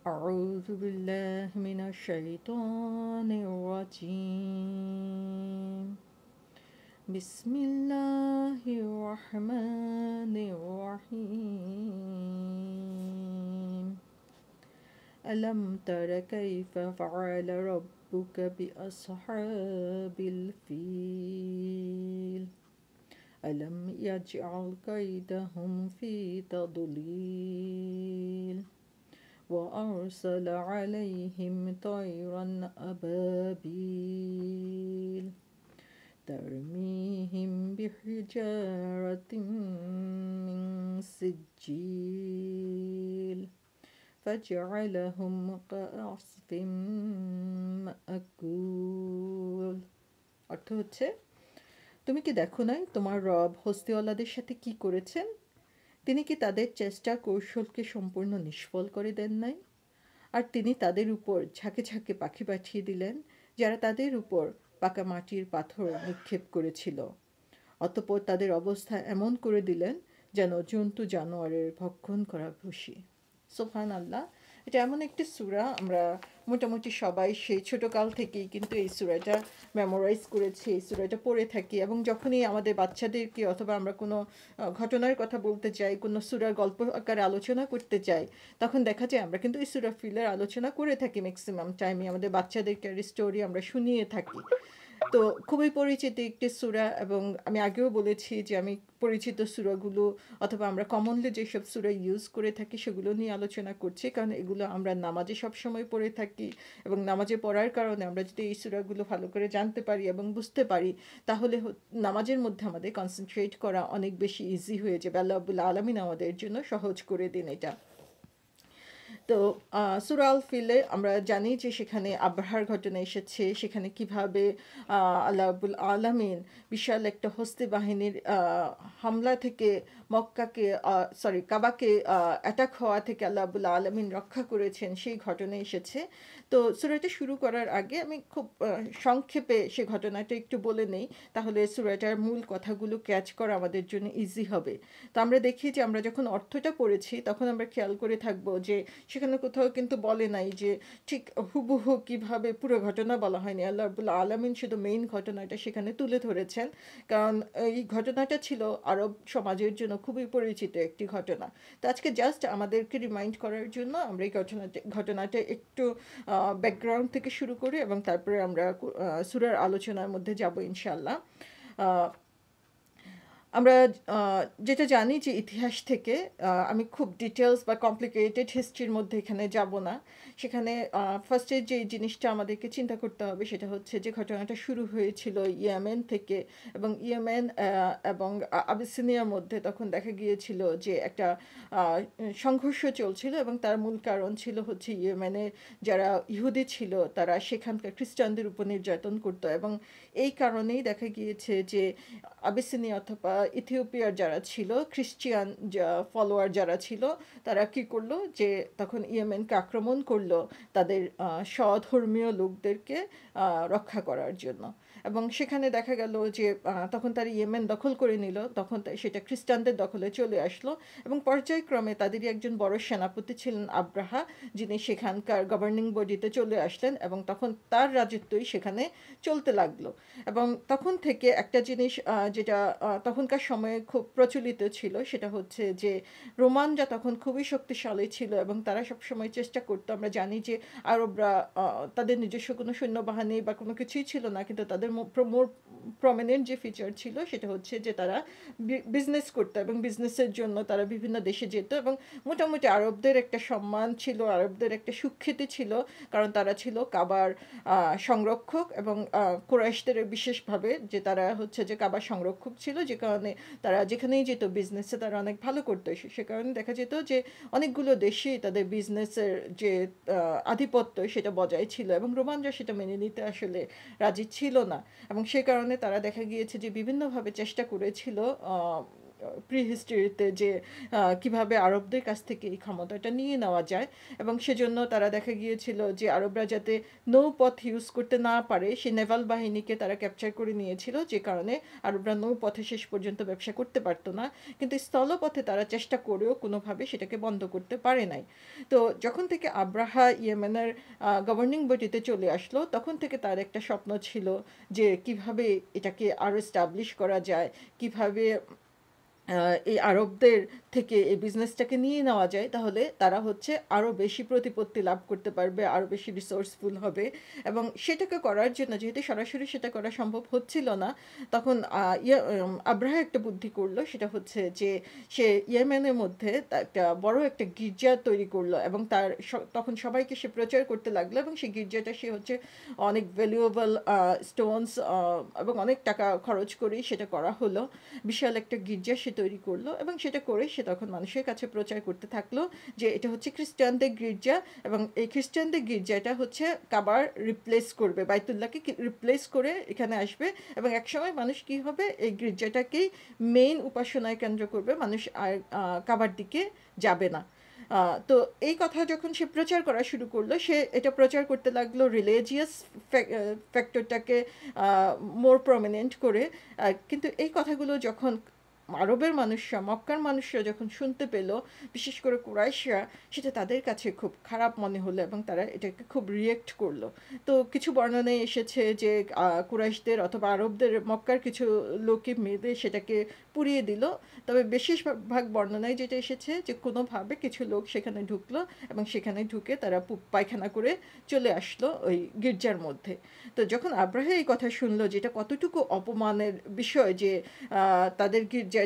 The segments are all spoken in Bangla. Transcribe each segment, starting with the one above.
أعوذ بالله من الشيطان الرجيم. بسم الله الرحمن الرحيم. ألم تر كيف فعل ربك بأصحاب الفيل؟ ألم يجعل كيدهم في تضليل وأرسل عليهم طيرا أبابيل ترميهم بحجارة من سجيل فجعلهم كعصف مأكول। অর্থ হচ্ছে, তুমি কি দেখো নাই তোমার রব হস্তিওয়ালাদের সাথে কি করেছেন? তিনি কি তাদের চেষ্টা কৌশলকে সম্পূর্ণ নিষ্ফল করে দেন নাই? আর তিনি তাদের উপর ঝাঁকে ঝাঁকে পাখি পাঠিয়ে দিলেন, যারা তাদের উপর পাকা মাটির পাথর নিক্ষেপ করেছিল। অতঃপর তাদের অবস্থা এমন করে দিলেন যেন জন্তু জানোয়ারের ভক্ষণ করা ভুসি। সোফান আল্লাহ, এটা এমন একটি সূরা, আমরা মোটামুটি সবাই সেই ছোটোকাল থেকেই কিন্তু এই সূরাটা মেমোরাইজ করেছি, এই সূরাটা পড়ে থাকি, এবং যখনই আমাদের বাচ্চাদেরকে অথবা আমরা কোনো ঘটনার কথা বলতে চাই, কোনো সূরার গল্প আকারে আলোচনা করতে চাই, তখন দেখা যায় আমরা কিন্তু এই সূরা ফিলের আলোচনা করে থাকি ম্যাক্সিমাম টাইমে, আমাদের বাচ্চাদেরকে স্টোরি আমরা শুনিয়ে থাকি। তো খুবই পরিচিত একটি সূরা, এবং আমি আগেও বলেছি যে আমি পরিচিত সূরাগুলো অথবা আমরা কমনলি যেসব সূরা ইউজ করে থাকি সেগুলো নিয়ে আলোচনা করছি, কারণ এগুলো আমরা নামাজে সবসময় পড়ে থাকি, এবং নামাজে পড়ার কারণে আমরা যদি এই সূরাগুলো ভালো করে জানতে পারি এবং বুঝতে পারি, তাহলে নামাজের মধ্যে আমাদের কনসেন্ট্রেট করা অনেক বেশি ইজি হয়ে যাবে। আল্লাহ রাব্বুল আলামিন আমাদের জন্য সহজ করে দিন এটা। তো সূরা আল ফিলে আমরা জানি যে সেখানে আব্রাহার ঘটনা এসেছে, সেখানে কিভাবে আল্লাহ রাব্বুল আলামিন বিশাল একটা হস্তি বাহিনীর হামলা থেকে মক্কাকে কাবাকে অ্যাটাক হওয়া থেকে আল্লাহ রাব্বুল আলামিন রক্ষা করেছেন, সেই ঘটনা এসেছে। তো সূরাটা শুরু করার আগে আমি খুব সংক্ষেপে সে ঘটনাটা একটু বলে নেই, তাহলে সূরাটার মূল কথাগুলো ক্যাচ করা আমাদের জন্য ইজি হবে। তো আমরা দেখি যে আমরা যখন অর্থটা পড়েছি তখন আমরা খেয়াল করে থাকবো যে সেখানে কোথাও কিন্তু বলে নাই যে ঠিক হুবহু কিভাবে পুরো ঘটনা বলা হয়নি। আল্লাহ রাব্বুল আলামিন শুধু মেইন ঘটনাটা সেখানে তুলে ধরেছেন, কারণ এই ঘটনাটা ছিল আরব সমাজের জন্য খুবই পরিচিত একটি ঘটনা। তো আজকে জাস্ট আমাদেরকে রিমাইন্ড করার জন্য আমরা এই ঘটনাটা একটু ব্যাকগ্রাউন্ড থেকে শুরু করি, এবং তারপরে আমরা সূরার আলোচনার মধ্যে যাব ইনশাআল্লাহ। আমরা যেটা জানি যে ইতিহাস থেকে, আমি খুব ডিটেলস বা কমপ্লিকেটেড হিস্ট্রির মধ্যে এখানে যাব না। সেখানে ফার্স্টে যে জিনিসটা আমাদেরকে চিন্তা করতে হবে সেটা হচ্ছে যে ঘটনাটা শুরু হয়েছিল ইয়েমেন থেকে, এবং ইয়েমেন এবং আবিসিনিয়ার মধ্যে তখন দেখা গিয়েছিল যে একটা সংঘর্ষ চলছিল, এবং তার মূল কারণ ছিল হচ্ছে ইয়েমেনে যারা ইহুদি ছিল তারা সেখানকার খ্রিস্টানদের উপর নির্যাতন করতো, এবং এই কারণেই দেখা গিয়েছে যে আবিসিনিয়া অথবা ইথিওপিয়ার যারা ছিল খ্রিস্টিয়ান ফলোয়ার যারা ছিল, তারা কি করলো যে তখন ইয়েমেনকে আক্রমণ করলো তাদের স্বধর্মীয় লোকদেরকে রক্ষা করার জন্য। এবং সেখানে দেখা গেল যে তখন তারা ইয়েমেন দখল করে নিল, তখন সেটা খ্রিস্টানদের দখলে চলে আসলো, এবং পর্যায়ক্রমে তাদেরই একজন বড় সেনাপতি ছিলেন আব্রাহা, যিনি সেখানকার গভর্নিং বডিতে চলে আসলেন, এবং তখন তার রাজত্বই সেখানে চলতে লাগলো। এবং তখন থেকে একটা জিনিস যেটা তখনকার সময়ে খুব প্রচলিত ছিল সেটা হচ্ছে যে রোমানরা তখন খুবই শক্তিশালী ছিল, এবং তারা সবসময় চেষ্টা করতো, আমরা জানি যে আরবরা তাদের নিজস্ব কোনো সৈন্যবাহিনী বা কোনো কিছুই ছিল না, কিন্তু তাদের মোর প্রমিনেন্ট যে ফিচার ছিল সেটা হচ্ছে যে তারা বিজনেস করতো, এবং বিজনেসের জন্য তারা বিভিন্ন দেশে যেত, এবং মোটামুটি আরবদের একটা সম্মান ছিল, আরবদের একটা সুখ্যাতি ছিল, কারণ তারা ছিল কাবার সংরক্ষক, এবং কুরাইশদের বিশেষভাবে যে তারা হচ্ছে যে কাবার সংরক্ষক ছিল, যে কারণে তারা যেখানেই যেত বিজনেসে তারা অনেক ভালো করতো। সে কারণে দেখা যেত যে অনেকগুলো দেশেই তাদের বিজনেসের যে আধিপত্য সেটা বজায় ছিল, এবং রোমানরা সেটা মেনে নিতে আসলে রাজি ছিল না, এবং সে কারণে তারা দেখা গিয়েছে যে বিভিন্নভাবে চেষ্টা করেছিল প্রিহিস্টরিতে যে কিভাবে আরবদের কাছ থেকে এই ক্ষমতাটা নিয়ে নেওয়া যায়, এবং সেজন্য তারা দেখা গিয়েছিল যে আরবরা যাতে নৌপথ ইউজ করতে না পারে সেই নেভাল বাহিনীকে তারা ক্যাপচার করে নিয়েছিল, যে কারণে আরবরা নৌপথে শেষ পর্যন্ত ব্যবসা করতে পারতো না। কিন্তু স্থলপথে তারা চেষ্টা করেও কোনোভাবে সেটাকে বন্ধ করতে পারে নাই। তো যখন থেকে আব্রাহা ইয়েমেনের গভর্নিং বডিতে চলে আসলো, তখন থেকে তার একটা স্বপ্ন ছিল যে কিভাবে এটাকে আরও এস্টাবলিশ করা যায়, কিভাবে এই আরবদের থেকে এই বিজনেসটাকে নিয়ে নেওয়া যায়, তাহলে তারা হচ্ছে আরও বেশি প্রতিপত্তি লাভ করতে পারবে, আরও বেশি রিসোর্সফুল হবে। এবং সেটাকে করার জন্য যেহেতু সরাসরি সেটা করা সম্ভব হচ্ছিল না, তখন আব্রাহা একটা বুদ্ধি করলো, সেটা হচ্ছে যে সে ইয়েমেনের মধ্যে একটা বড় একটা গির্জা তৈরি করলো, এবং তার তখন সবাইকে সে প্রচার করতে লাগলো, এবং সেই গির্জাটা সে হচ্ছে অনেক ভ্যালুয়েবল স্টোনস এবং অনেক টাকা খরচ করেই সেটা করা হলো। বিশাল একটা গির্জা সে তৈরি করলো, এবং সেটা করে সে তখন মানুষের কাছে প্রচার করতে থাকলো যে এটা হচ্ছে খ্রিস্টানদের গির্জা, এবং এই খ্রিস্টানদের গির্জাটা হচ্ছে কাবার রিপ্লেস করবে, বাইতুল্লাহকে রিপ্লেস করে এখানে আসবে, এবং একসময় মানুষ কি হবে, এই গির্জাটাকেই মেইন উপাসনায় কেন্দ্র করবে, মানুষ আর কাবার দিকে যাবে না। তো এই কথা যখন সে প্রচার করা শুরু করলো, সে এটা প্রচার করতে লাগলো রিলিজিয়াস ফ্যাক্টরটাকে মোর প্রমিনেন্ট করে। কিন্তু এই কথাগুলো যখন আরবের মানুষরা, মক্কার মানুষরা যখন শুনতে পেল, বিশেষ করে কুরাইশরা, সেটা তাদের কাছে খুব খারাপ মনে হলো, এবং তারা এটাকে খুব রিয়েক্ট করলো। তো কিছু বর্ণনায় এসেছে যে কুরাইশদের অথবা আরবদের মক্কার কিছু লোকই মেয়েদের সেটাকে পুড়িয়ে দিল। তবে বেশিরভাগ বর্ণনায় যেটা এসেছে যে কোনোভাবে কিছু লোক সেখানে ঢুকলো, এবং সেখানে ঢুকে তারা পায়খানা করে চলে আসলো ওই গির্জার মধ্যে। তো যখন আব্রাহা এই কথা শুনলো যে এটা কতটুকু অপমানের বিষয়, যে তাদের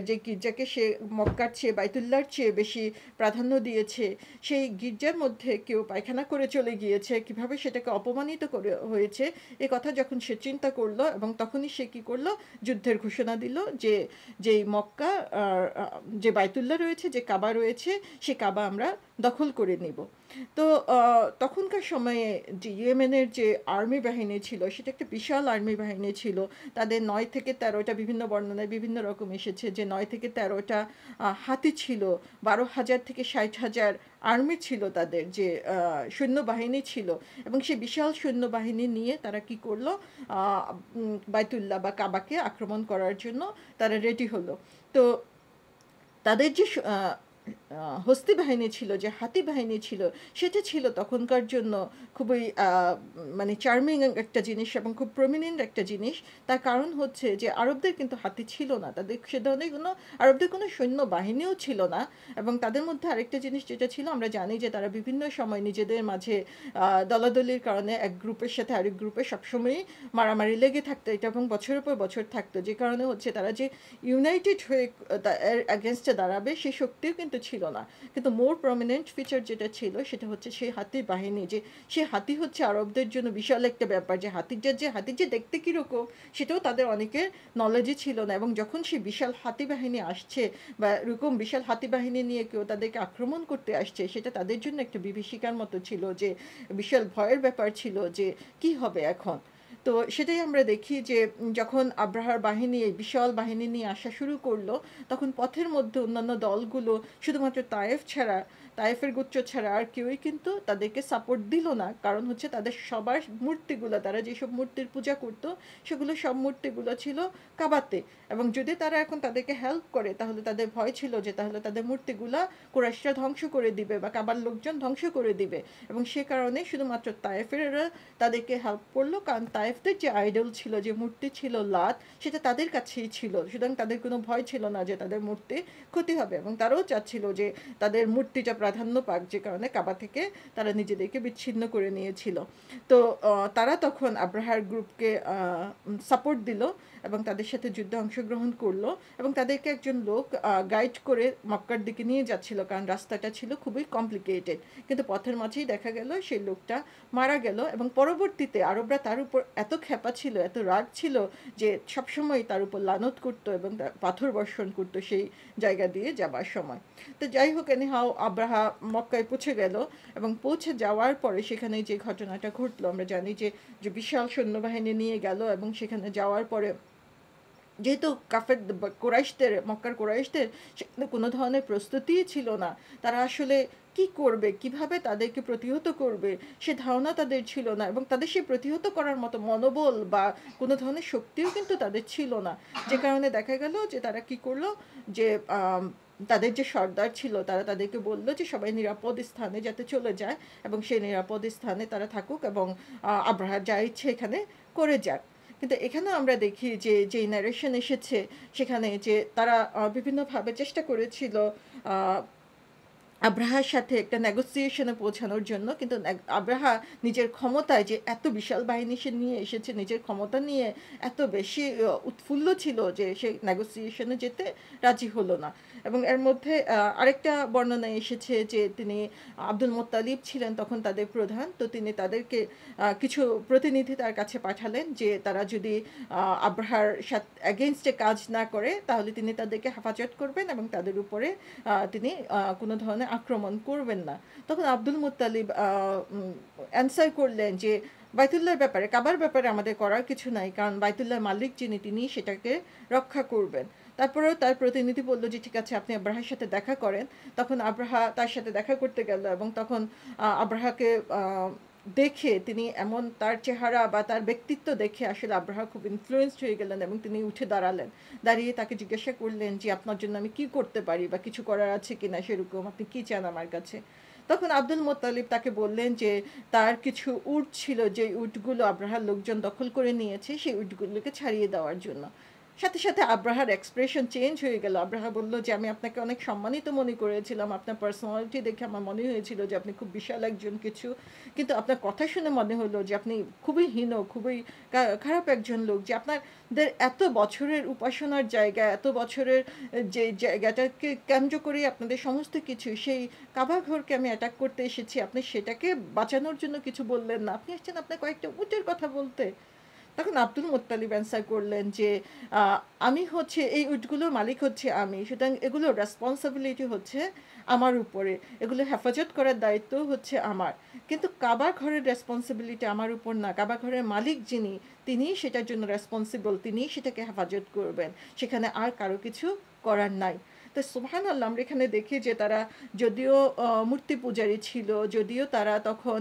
যে গির্জাকে সে মক্কার চেয়ে, বাইতুল্লাহর চেয়ে বেশি প্রাধান্য দিয়েছে, সেই গির্জার মধ্যে কেউ পায়খানা করে চলে গিয়েছে, কিভাবে সেটাকে অপমানিত করে হয়েছে, এ কথা যখন সে চিন্তা করলো, এবং তখনই সে কী করলো, যুদ্ধের ঘোষণা দিল যে যেই মক্কা যে বাইতুল্লাহ রয়েছে, যে কাবা রয়েছে, সে কাবা আমরা দখল করে নিব। তো তখনকার সময়ে যে ইয়েমেনের যে আর্মি বাহিনী ছিল, সেটা একটা বিশাল আর্মি বাহিনী ছিল। তাদের 9 থেকে 13টা, বিভিন্ন বর্ণনায় বিভিন্ন রকম এসেছে যে 9 থেকে 13টা হাতি ছিল, 12,000 থেকে 60,000 আর্মি ছিল তাদের, যে সৈন্যবাহিনী ছিল। এবং সেই বিশাল সৈন্যবাহিনী নিয়ে তারা কি করলো, বাইতুল্লাহ বা কাবাকে আক্রমণ করার জন্য তারা রেডি হলো। তো তাদের যে হস্তি বাহিনী ছিল, যে হাতি বাহিনী ছিল, সেটা ছিল তখনকার জন্য খুবই মানে চার্মিং একটা জিনিস, এবং খুব প্রমিনেন্ট একটা জিনিস। তার কারণ হচ্ছে যে আরবদের কিন্তু হাতি ছিল না, তাদের সে ধরনের কোনো, আরবদের কোনো সৈন্য বাহিনীও ছিল না। এবং তাদের মধ্যে আরেকটা জিনিস যেটা ছিল, আমরা জানি যে তারা বিভিন্ন সময় নিজেদের মাঝে দলাদলির কারণে এক গ্রুপের সাথে আরেক গ্রুপে সবসময়ই মারামারি লেগে থাকতো, এটা এবং বছরের পর বছর থাকতো, যে কারণে হচ্ছে তারা যে ইউনাইটেড হয়ে এর অ্যাগেনস্টে দাঁড়াবে সেই শক্তিও কিন্তু ছিল না। কিন্তু মোর প্রমিনেন্ট ফিচার যেটা ছিল, সেটা হচ্ছে সেই হাতির বাহিনী, যে সেই হাতি হচ্ছে আরবদের জন্য বিশাল একটা ব্যাপার, যে হাতির যে দেখতে কীরকম সেটাও তাদের অনেকের নলেজই ছিল না। এবং যখন সেই বিশাল হাতি বাহিনী আসছে, বা এরকম বিশাল হাতি বাহিনী নিয়ে কেউ তাদেরকে আক্রমণ করতে আসছে, সেটা তাদের জন্য একটা বিভীষিকার মতো ছিল, যে বিশাল ভয়ের ব্যাপার ছিল যে কি হবে এখন। তো সেটাই আমরা দেখি যে যখন আব্রাহার বাহিনী এই বিশাল বাহিনী নিয়ে আসা শুরু করলো, তখন পথের মধ্যে অন্যান্য দলগুলো শুধুমাত্র তায়েফের গোত্র ছাড়া আর কেউই কিন্তু তাদেরকে সাপোর্ট দিল না। কারণ হচ্ছে তাদের সবার মূর্তিগুলো, তারা যেসব মূর্তির পূজা করতো, সেগুলো সব মূর্তিগুলো ছিল কাবাতে। এবং যদি তারা এখন তাদেরকে হেল্প করে, তাহলে তাদের ভয় ছিল যে তাহলে তাদের মূর্তিগুলা কুরাইশরা ধ্বংস করে দিবে, বা কাবার লোকজন ধ্বংস করে দিবে। এবং সে কারণে শুধুমাত্র তায়েফেরা তাদেরকে হেল্প করলো, কারণ তায়েফদের যে আইডল ছিল, যে মূর্তি ছিল লাত, সেটা তাদের কাছেই ছিল, সুতরাং তাদের কোনো ভয় ছিল না যে তাদের মূর্তি ক্ষতি হবে। এবং তারাও চাচ্ছিল যে তাদের মূর্তিটা প্রাধান্য পাক, যে কারণে কাবা থেকে তারা নিজেদেরকে বিচ্ছিন্ন করে নিয়েছিল। তো তারা তখন আব্রাহার গ্রুপকে সাপোর্ট দিল, এবং তাদের সাথে যুদ্ধে অংশগ্রহণ করলো, এবং তাদেরকে একজন লোক গাইড করে মক্কার দিকে নিয়ে যাচ্ছিল, কারণ রাস্তাটা ছিল খুবই কমপ্লিকেটেড। কিন্তু পথের মাঝেই দেখা গেল সেই লোকটা মারা গেল, এবং পরবর্তীতে আরবরা তার উপর এত ক্ষেপা ছিল, এত রাগ ছিল, যে সবসময় তার উপর লানত করতো এবং পাথর বর্ষণ করতো সেই জায়গা দিয়ে যাবার সময়। তো যাই হোক, এনিহাও আব্রাহা মক্কায় পৌঁছে গেল, এবং পৌঁছে যাওয়ার পরে সেখানে যে ঘটনাটা ঘটলো, আমরা জানি যে বিশাল সৈন্যবাহিনী নিয়ে গেল, এবং সেখানে যাওয়ার পরে যেহেতু কাফের কোরাইশদের, মক্কার কোরাইশদের সেখানে কোনো ধরনের প্রস্তুতিই ছিল না। তারা আসলে কি করবে, কিভাবে তাদেরকে প্রতিহত করবে সে ধারণা তাদের ছিল না, এবং তাদের সেই প্রতিহত করার মতো মনোবল বা কোনো ধরনের শক্তিও কিন্তু তাদের ছিল না। যে কারণে দেখা গেল যে তারা কি করলো, যে তাদের যে সর্দার ছিল তারা তাদেরকে বলল যে সবাই নিরাপদ স্থানে যাতে চলে যায়, এবং সেই নিরাপদ স্থানে তারা থাকুক, এবং আব্রাহা যা ইচ্ছে এখানে করে যাক। কিন্তু এখানেও আমরা দেখি যে যেই ন্যারেশন এসেছে সেখানে যে তারা বিভিন্নভাবে চেষ্টা করেছিল আব্রাহার সাথে একটা নেগোসিয়েশনে পৌঁছানোর জন্য, কিন্তু আব্রাহা নিজের ক্ষমতায়, যে এত বিশাল বাহিনী সে নিয়ে এসেছে, নিজের ক্ষমতা নিয়ে এত বেশি উৎফুল্ল ছিল যে সে নেগোসিয়েশনে যেতে রাজি হলো না। এবং এর মধ্যে আরেকটা বর্ণনায় এসেছে যে তিনি, আব্দুল মোত্তালিব ছিলেন তখন তাদের প্রধান, তো তিনি তাদেরকে কিছু প্রতিনিধি তার কাছে পাঠালেন যে তারা যদি আব্রাহার সাথে এগেনস্টে কাজ না করে তাহলে তিনি তাদেরকে হেফাজত করবেন এবং তাদের উপরে তিনি কোনো ধরনের আক্রমণ করবেন না। তখন আব্দুল মুত্তালিব অ্যান্সার করলেন যে বাইতুল্লাহর ব্যাপারে, কাবার ব্যাপারে আমাদের করার কিছু নাই, কারণ বাইতুল্লাহর মালিক যিনি তিনি সেটাকে রক্ষা করবেন। তারপরেও তার প্রতিনিধি বলল যে ঠিক আছে, আপনি আব্রাহার সাথে দেখা করেন। তখন আব্রাহা তার সাথে দেখা করতে গেল, এবং তখন আব্রাহাকে দেখে তিনি এমন, তার চেহারা বা তার ব্যক্তিত্ব দেখে আসলে আব্রাহা খুব ইনফ্লুয়েন্সড হয়ে গেলেন, এবং তিনি উঠে দাঁড়ালেন। দাঁড়িয়ে তাকে জিজ্ঞাসা করলেন যে আপনার জন্য আমি কি করতে পারি, বা কিছু করার আছে কিনা, সেরকম আপনি কি চান আমার কাছে। তখন আব্দুল মোত্তালিব তাকে বললেন যে তার কিছু উট ছিল, যে উটগুলো আব্রাহার লোকজন দখল করে নিয়েছে, সেই উটগুলোকে ছাড়িয়ে দেওয়ার জন্য। সাথে সাথে আব্রাহার এক্সপ্রেশন চেঞ্জ হয়ে গেল। আব্রাহা বলল যে আমি আপনাকে অনেক সম্মানিত মনে করেছিলাম, আপনার পার্সোনালিটি দেখে আমার মনে হয়েছিল যে আপনি খুব বিশাল একজন কিছু, কিন্তু আপনার কথা শুনে মনে হলো যে আপনি খুবই হীন, খুবই খারাপ একজন লোক, যে আপনাদের এত বছরের উপাসনার জায়গা, এত বছরের যে জায়গাটাকে কেন্দ্র করে আপনাদের সমস্ত কিছু, সেই কাবা ঘরকে আমি অ্যাটাক করতে এসেছি, আপনি সেটাকে বাঁচানোর জন্য কিছু বললেন না, আপনি এসেছেন আপনার কয়েকটা উটের কথা বলতে। তখন আব্দুল মোত্তালিব অ্যান্সার করলেন যে আমি হচ্ছে, এই উটগুলোর মালিক হচ্ছে আমি, সুতরাং এগুলোর রেসপন্সিবিলিটি হচ্ছে আমার উপরে, এগুলো হেফাজত করার দায়িত্ব হচ্ছে আমার, কিন্তু কাবা ঘরের রেসপন্সিবিলিটি আমার উপর না। কাবা ঘরের মালিক যিনি, তিনি সেটার জন্য রেসপন্সিবল, তিনি সেটাকে হেফাজত করবেন, সেখানে আর কারো কিছু করার নাই। তো সুবহানাল্লাহ, আমরা এখানে দেখি যে তারা যদিও মূর্তি পূজারী ছিল, যদিও তারা তখন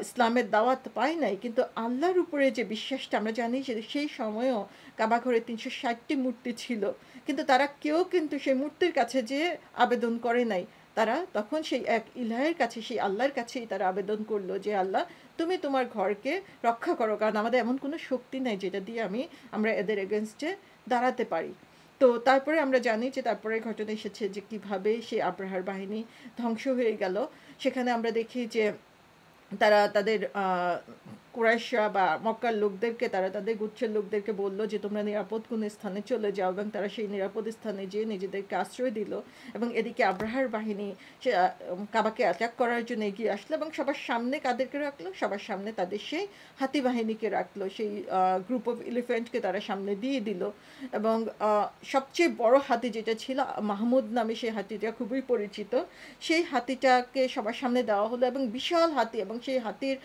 ইসলামের দাওয়াত পায় নাই, কিন্তু আল্লাহর উপরে যে বিশ্বাসটা, আমরা জানি যে সেই সময়ও কাবা ঘরে 360টি মূর্তি ছিল, কিন্তু তারা কেউ কিন্তু সেই মূর্তির কাছে যে আবেদন করে নাই। তারা তখন সেই এক ইলাহের কাছে, সেই আল্লাহর কাছেই তারা আবেদন করলো যে আল্লাহ, তুমি তোমার ঘরকে রক্ষা করো, কারণ আমাদের এমন কোনো শক্তি নাই যেটা দিয়ে আমরা এদের এগেনস্টে দাঁড়াতে পারি। তো তারপরে আমরা জানি যে তারপরে ঘটনা এসেছে যে কিভাবে সেই আব্রাহার বাহিনী ধ্বংস হয়ে গেল। সেখানে আমরা দেখি যে তারা তাদের কুরাইশরা বা মক্কার লোকদেরকে, তারা তাদের গুচ্ছের লোকদেরকে বলল যে তোমরা নিরাপদ কোনো স্থানে চলে যাও, এবং তারা সেই নিরাপদ স্থানে যেয়ে নিজেদেরকে আশ্রয় দিল। এবং এদিকে আব্রাহার বাহিনী সে কাবাকে অ্যাটাক করার জন্য এগিয়ে আসলো, এবং সবার সামনে কাদেরকে রাখলো, সবার সামনে তাদের সেই হাতি বাহিনীকে রাখলো, সেই গ্রুপ অফ এলিফ্যান্টকে তারা সামনে দিয়ে দিল। এবং সবচেয়ে বড় হাতি যেটা ছিল, মাহমুদ নামে সেই হাতিটা খুবই পরিচিত, সেই হাতিটাকে সবার সামনে দেওয়া হলো, এবং বিশাল হাতি, এবং সেই হাতির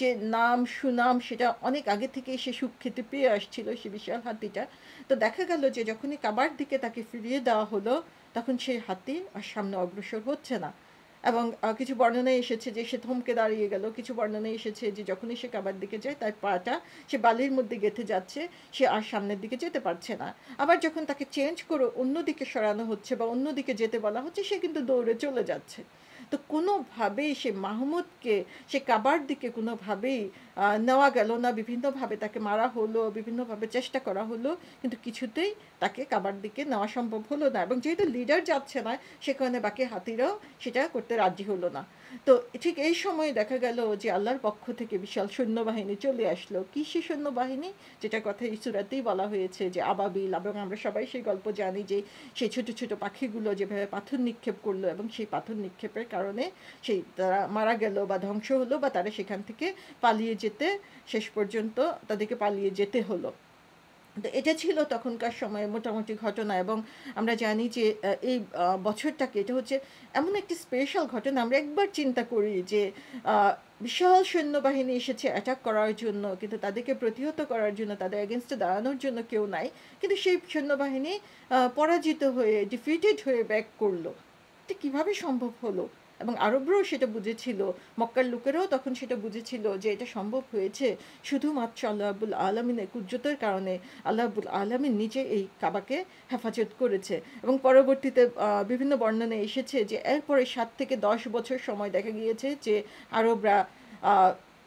যে নাম সুনাম সেটা অনেক আগে থেকেই সে সুখ্যাতি পেয়ে আসছিল, সে বিশাল হাতিটা। তো দেখা গেল যে যখনই কাবার দিকে তাকে ফিরিয়ে দেওয়া হলো, তখন সেই হাতি আর সামনে অগ্রসর হচ্ছে না। এবং কিছু বর্ণনায় এসেছে যে সে থমকে দাঁড়িয়ে গেল, কিছু বর্ণনায় এসেছে যে যখনই সে কাবার দিকে যায় তার পাটা সে বালির মধ্যে গেঁথে যাচ্ছে, সে আর সামনের দিকে যেতে পারছে না। আবার যখন তাকে চেঞ্জ করে অন্যদিকে সরানো হচ্ছে বা অন্যদিকে যেতে বলা হচ্ছে, সে কিন্তু দৌড়ে চলে যাচ্ছে। তো কোনোভাবেই সে মাহমুদকে সে কাবার দিকে কোনোভাবেই নেওয়া গেল না, বিভিন্নভাবে তাকে মারা হলো, বিভিন্নভাবে চেষ্টা করা হলো, কিন্তু কিছুতেই তাকে কাবার দিকে নেওয়া সম্ভব হলো না। এবং যেহেতু লিডার যাচ্ছে না, সে কারণে বাকি হাতিরাও সেটা করতে রাজি হলো না। তো ঠিক এই সময় দেখা গেল যে আল্লাহর পক্ষ থেকে বিশাল সৈন্যবাহিনী চলে আসলো। কি সে সৈন্যবাহিনী, যেটার কথা এই সূরাতেই বলা হয়েছে যে আবাবিল, এবং আমরা সবাই সেই গল্প জানি যে সেই ছোট ছোট পাখিগুলো যেভাবে পাথর নিক্ষেপ করলো, এবং সেই পাথর নিক্ষেপের কারণে সেই তারা মারা গেল বা ধ্বংস হলো, বা তারা সেখান থেকে পালিয়ে যেতে, শেষ পর্যন্ত তাদেরকে পালিয়ে যেতে হলো। তো এটা ছিল তখনকার সময়ে মোটামুটি ঘটনা। এবং আমরা জানি যে এই বছরটাকে, এটা হচ্ছে এমন একটি স্পেশাল ঘটনা। আমরা একবার চিন্তা করি যে বিশাল সৈন্যবাহিনী এসেছে অ্যাটাক করার জন্য, কিন্তু তাদেরকে প্রতিহত করার জন্য, তাদের এগেনস্টে দাঁড়ানোর জন্য কেউ নাই। কিন্তু সেই সৈন্যবাহিনী পরাজিত হয়ে, ডিফিটেড হয়ে ব্যাক করলো। এটা কীভাবে সম্ভব হলো? এবং আরবরাও সেটা বুঝেছিল, মক্কার লোকেরাও তখন সেটা বুঝেছিল যে এটা সম্ভব হয়েছে শুধুমাত্র আল্লাহ রাব্বুল আলামিনের কুদরতের কারণে। আল্লাহ রাব্বুল আলামিন নিজে এই কাবাকে হেফাজত করেছে। এবং পরবর্তীতে বিভিন্ন বর্ণনায় এসেছে যে এরপরে 7 থেকে 10 বছর সময় দেখা গিয়েছে যে আরবরা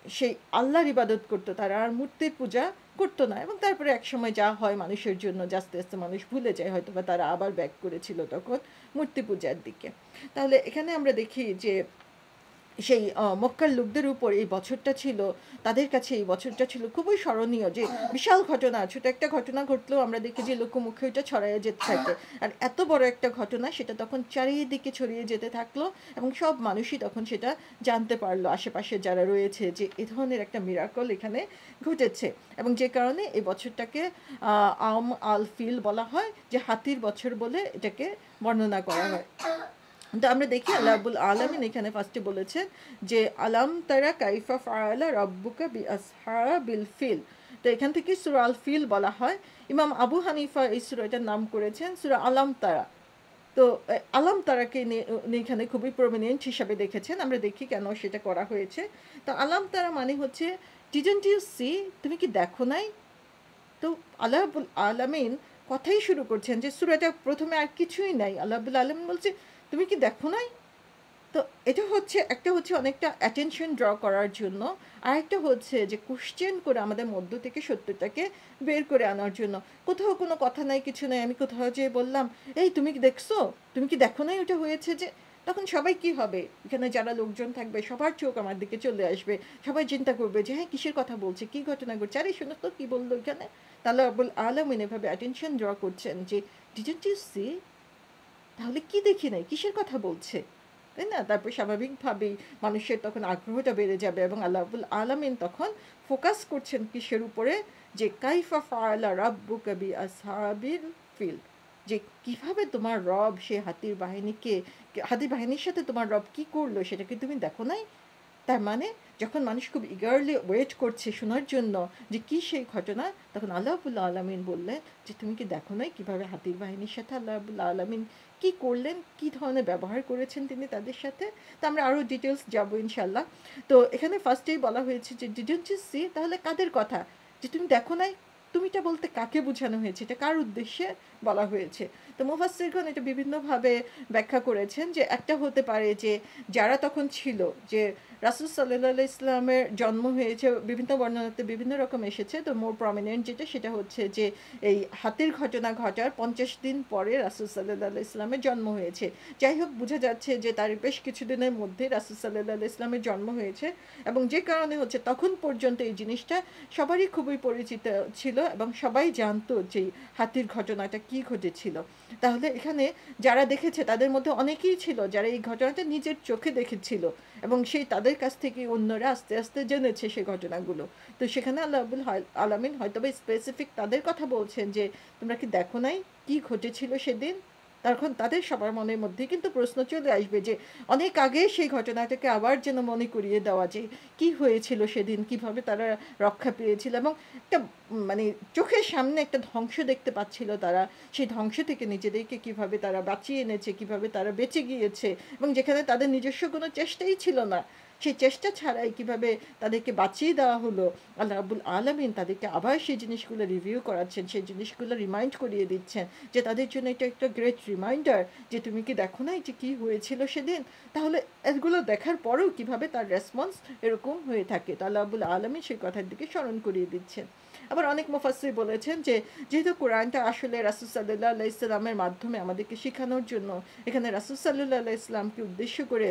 সেই আল্লাহর ইবাদত করতো, তারা আর মূর্তির পূজা করতো না। এবং তারপরে একসময় যা হয় মানুষের জন্য, আস্তে আস্তে মানুষ ভুলে যায়, হয়তো বা তারা আবার ব্যাক করেছিল তখন মূর্তি পূজার দিকে। তাহলে এখানে আমরা দেখি যে সেই মক্কার লোকদের উপর এই বছরটা ছিল, তাদের কাছে এই বছরটা ছিল খুবই স্মরণীয়। যে বিশাল ঘটনা, ছোট একটা ঘটনা ঘটলেও আমরা দেখি যে লোকমুখে ওইটা ছড়াইয়ে যেতে থাকে। আর এত বড় একটা ঘটনা, সেটা তখন চারিদিকে ছড়িয়ে যেতে থাকলো এবং সব মানুষই তখন সেটা জানতে পারলো, আশেপাশে যারা রয়েছে, যে এ ধরনের একটা মিরাকল এখানে ঘটেছে। এবং যে কারণে এই বছরটাকে আম আল ফিল বলা হয়, যে হাতির বছর বলে এটাকে বর্ণনা করা হয়। তো আমরা দেখি আল্লাহ রাব্বুল আলামিন এখানে ফার্স্টে বলেছেন যে আলাম তারা কাইফা ফাআলা রাব্বুকা বিআসহাবিল ফিল। তো এখান থেকে সূরা আল ফিল বলা হয়। ইমাম আবু হানিফা এই সূরাটার নাম করেছেন সূরা আলাম তারা। তো আলাম তারাকে উনি এখানে খুবই প্রমিনেন্ট হিসাবে দেখেছেন। আমরা দেখি কেন সেটা করা হয়েছে। তো আলাম তারা মানে হচ্ছে ডিডন্ট ইউ সি, তুমি কি দেখো নাই? তো আল্লাহ রাব্বুল আলামিন কথাই শুরু করছেন যে সূরাটা প্রথমে আর কিছুই নাই, আল্লাহ রাব্বুল আলামিন বলছে তুমি কি দেখো নাই? তো এটা হচ্ছে একটা, হচ্ছে অনেকটা অ্যাটেনশন ড্র করার জন্য, আর একটা হচ্ছে যে কোশ্চেন করে আমাদের মধ্য থেকে সত্যটাকে বের করে আনার জন্য। কোথাও কোনো কথা নাই, কিছু নাই, আমি কোথাও যেয়ে বললাম এই তুমি কি দেখছো, তুমি কি দেখো নাই ওটা হয়েছে যে, তখন সবাই কি হবে, এখানে যারা লোকজন থাকবে সবার চোখ আমার দিকে চলে আসবে, সবাই চিন্তা করবে যে হ্যাঁ কিসের কথা বলছে, কি ঘটনা ঘটছে, আরে শোনো তো কি বললো এখানে। তাহলে আবুল আলমিন এভাবে অ্যাটেনশন ড্র করছেন যে ডিডন্ট ইউ সি, তাহলে কি দেখি নাই, কিসের কথা বলছে, তাই না? তারপর স্বাভাবিকভাবেই মানুষের তখন আগ্রহটা বেড়ে যাবে এবং আল্লাহ রাব্বুল আলামিন তখন ফোকাস করছেন কিসের উপরে, যে কাইফা ফাআলা রাব্বুকা বিআসহাবিল ফিল, যে কিভাবে তোমার রব সে হাতির বাহিনীর সাথে তোমার রব কি করলো, সেটা কি তুমি দেখো নাই? তার মানে যখন মানুষ খুব ইগারলি ওয়েট করছে শোনার জন্য যে কী সেই ঘটনা, তখন আল্লাহ রাব্বুল আলামিন বললেন যে তুমি কি দেখো নাই কীভাবে হাতির বাহিনীর সাথে আল্লাহ রাব্বুল আলামিন কী করলেন, কী ধরনের ব্যবহার করেছেন তিনি তাদের সাথে। তো আমরা আরও ডিটেলস যাবো ইনশাল্লাহ। তো এখানে ফার্স্টেই বলা হয়েছে যে ডিডন্ট ইউ সি, তাহলে কাদের কথা, যে তুমি দেখো নাই, তুমিটা বলতে কাকে বোঝানো হয়েছে, এটা কার উদ্দেশ্যে বলা হয়েছে? তো মুফাসসিরগণ এটা বিভিন্নভাবে ব্যাখ্যা করেছেন। যে একটা হতে পারে যে যারা তখন ছিল, যে রাসূল সাল্লাল্লাহু আলাইহি ইসলামের জন্ম হয়েছে, বিভিন্ন বর্ণনাতে বিভিন্ন রকম এসেছে। তো মোর প্রমিনেন্ট যেটা, সেটা হচ্ছে যে এই হাতির ঘটনা ঘটার 50 দিন পরে রাসূল সাল্লাল্লাহু আলাইহি ইসলামের জন্ম হয়েছে। যাই হোক, বোঝা যাচ্ছে যে তার বেশ কিছুদিনের মধ্যে রাসূল সাল্লাল্লাহু আলাইহি ইসলামের জন্ম হয়েছে, এবং যে কারণে হচ্ছে তখন পর্যন্ত এই জিনিসটা সবারই খুবই পরিচিত ছিল এবং সবাই জানতো যে হাতির ঘটনাটা কি ঘটেছিল। তাহলে এখানে যারা দেখেছে তাদের মধ্যে অনেকেই ছিল যারা এই ঘটনাটা নিজের চোখে দেখেছিল, এবং সেই তাদের কাছ থেকে অন্যরা আস্তে আস্তে জেনেছে সেই ঘটনাগুলো। তো সেখানে আল্লাহ রাব্বুল আলামিন হয়তো বা স্পেসিফিক তাদের কথা বলছেন যে তোমরা কি দেখো নাই কি ঘটেছিল সেদিন। তখন তাদের সবার মনের মধ্যে কিন্তু প্রশ্ন চলে আসবে যে অনেক আগে সেই ঘটনাটাকে আবার যেন মনে করিয়ে দেওয়া, যে কি হয়েছিল সেদিন, কিভাবে তারা রক্ষা পেয়েছিল, এবং একটা মানে চোখের সামনে একটা ধ্বংস দেখতে পাচ্ছিল তারা, সেই ধ্বংস থেকে নিজেদেরকে কিভাবে তারা বাঁচিয়ে এনেছে, কিভাবে তারা বেঁচে গিয়েছে, এবং যেখানে তাদের নিজস্ব কোনো চেষ্টাই ছিল না, সেই চেষ্টা ছাড়াই কিভাবে তাদেরকে বাঁচিয়ে দেওয়া হলো। আল্লাহ রাব্বুল আলামিন তাদেরকে আবার সেই জিনিসগুলো রিভিউ করাচ্ছেন, সেই জিনিসগুলো রিমাইন্ড করিয়ে দিচ্ছেন, যে তাদের জন্য এটা একটা গ্রেট রিমাইন্ডার যে তুমি কি দেখো নাই যে কী হয়েছিল সেদিন। তাহলে এগুলো দেখার পরেও কিভাবে তার রেসপন্স এরকম হয়ে থাকে, তো আল্লাহ রাব্বুল আলামিন সেই কথার দিকে স্মরণ করিয়ে দিচ্ছেন। আবার অনেক মুফাসসির বলেছেন যে যেহেতু কোরআনটা আসলে রাসূল সাল্লাল্লাহু আলাইহি সাল্লামের মাধ্যমে আমাদেরকে শেখানোর জন্য, এখানে রাসূল সাল্লাল্লাহু আলাইহি সাল্লামকে উদ্দেশ্য করে